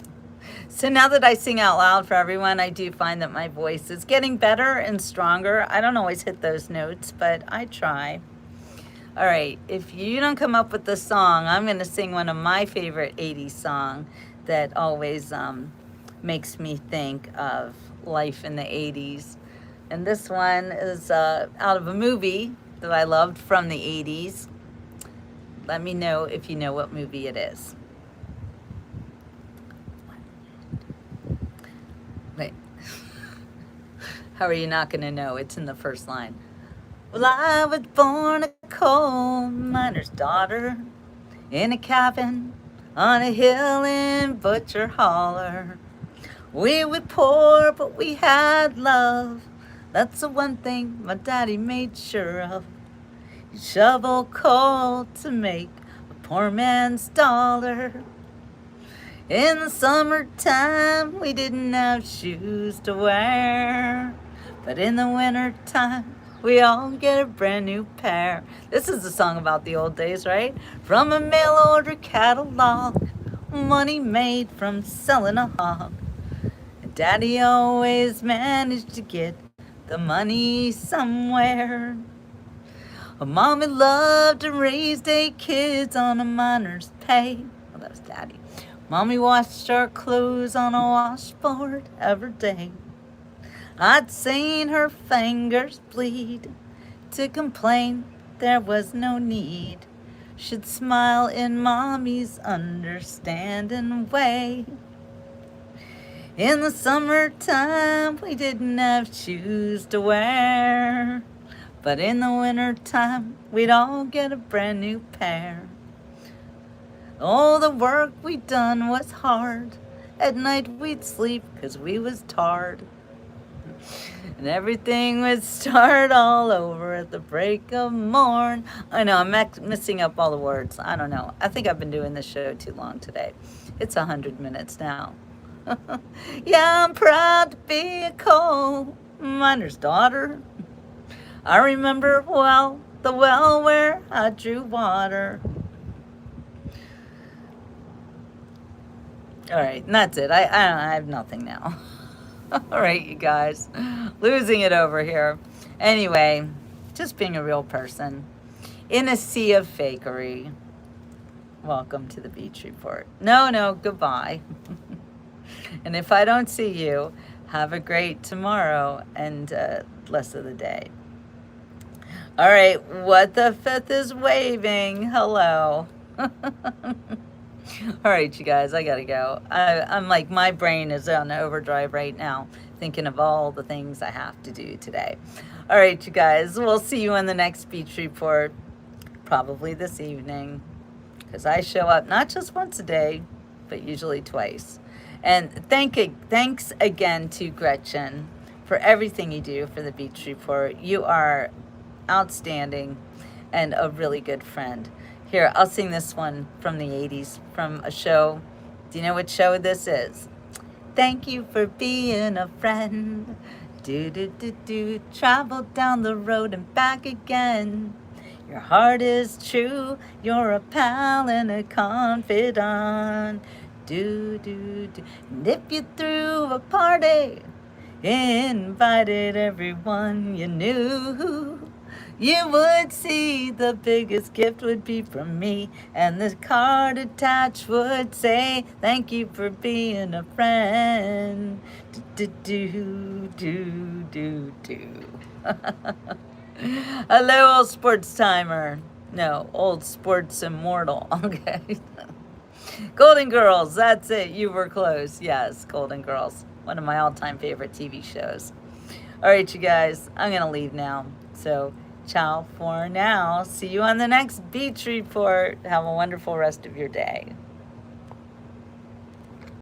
So now that I sing out loud for everyone, I do find that my voice is getting better and stronger. I don't always hit those notes, but I try. All right, if you don't come up with the song, I'm going to sing one of my favorite 80s songs that always makes me think of life in the 80s. And this one is out of a movie that I loved from the 80s. Let me know if you know what movie it is. Wait. How are you not going to know? It's in the first line. Well, I was born a coal miner's daughter in a cabin on a hill in Butcher Holler. We were poor, but we had love. That's the one thing my daddy made sure of. Shovel coal to make a poor man's dollar. In the summertime, we didn't have shoes to wear. But in the wintertime, we all get a brand new pair. This is a song about the old days, right? From a mail order catalog, money made from selling a hog. And Daddy always managed to get the money somewhere. Mommy loved to raise 8 kids on a miner's pay. Well, that was Daddy. Mommy washed our clothes on a washboard every day. I'd seen her fingers bleed. To complain, there was no need. Should smile in Mommy's understanding way. In the summertime, we didn't have shoes to wear. But in the wintertime, we'd all get a brand new pair. Oh, the work we done was hard. At night we'd sleep 'cause we was tired. And everything would start all over at the break of morn. I know, I'm messing up all the words. I don't know. I think I've been doing this show too long today. It's 100 minutes now. Yeah, I'm proud to be a coal miner's daughter. I remember well the well where I drew water. All right, and that's it. I have nothing now. All right, you guys. Losing it over here. Anyway, just being a real person in a sea of fakery. Welcome to the Beach Report. No, goodbye. And if I don't see you, have a great tomorrow and rest of the day. All right, what the fifth is waving. Hello. All right, you guys, I gotta go. I'm like, my brain is on overdrive right now, thinking of all the things I have to do today. All right, you guys, we'll see you on the next Beach Report, probably this evening, because I show up not just once a day, but usually twice. And thanks again to Gretchen for everything you do for the Beach Report. You are outstanding and a really good friend. Here, I'll sing this one from the 80s, from a show. Do you know what show this is? Thank you for being a friend. Do. Travel down the road and back again. Your heart is true. You're a pal and a confidant. Do. And if you threw a party, invited everyone you knew, you would see the biggest gift would be from me, and the card attached would say, thank you for being a friend. Do. Hello, old sports timer. No, old sports immortal. Okay. Golden Girls, that's it. You were close. Yes, Golden Girls. One of my all-time favorite TV shows. All right, you guys, I'm going to leave now. So, ciao for now. See you on the next Beach Report. Have a wonderful rest of your day.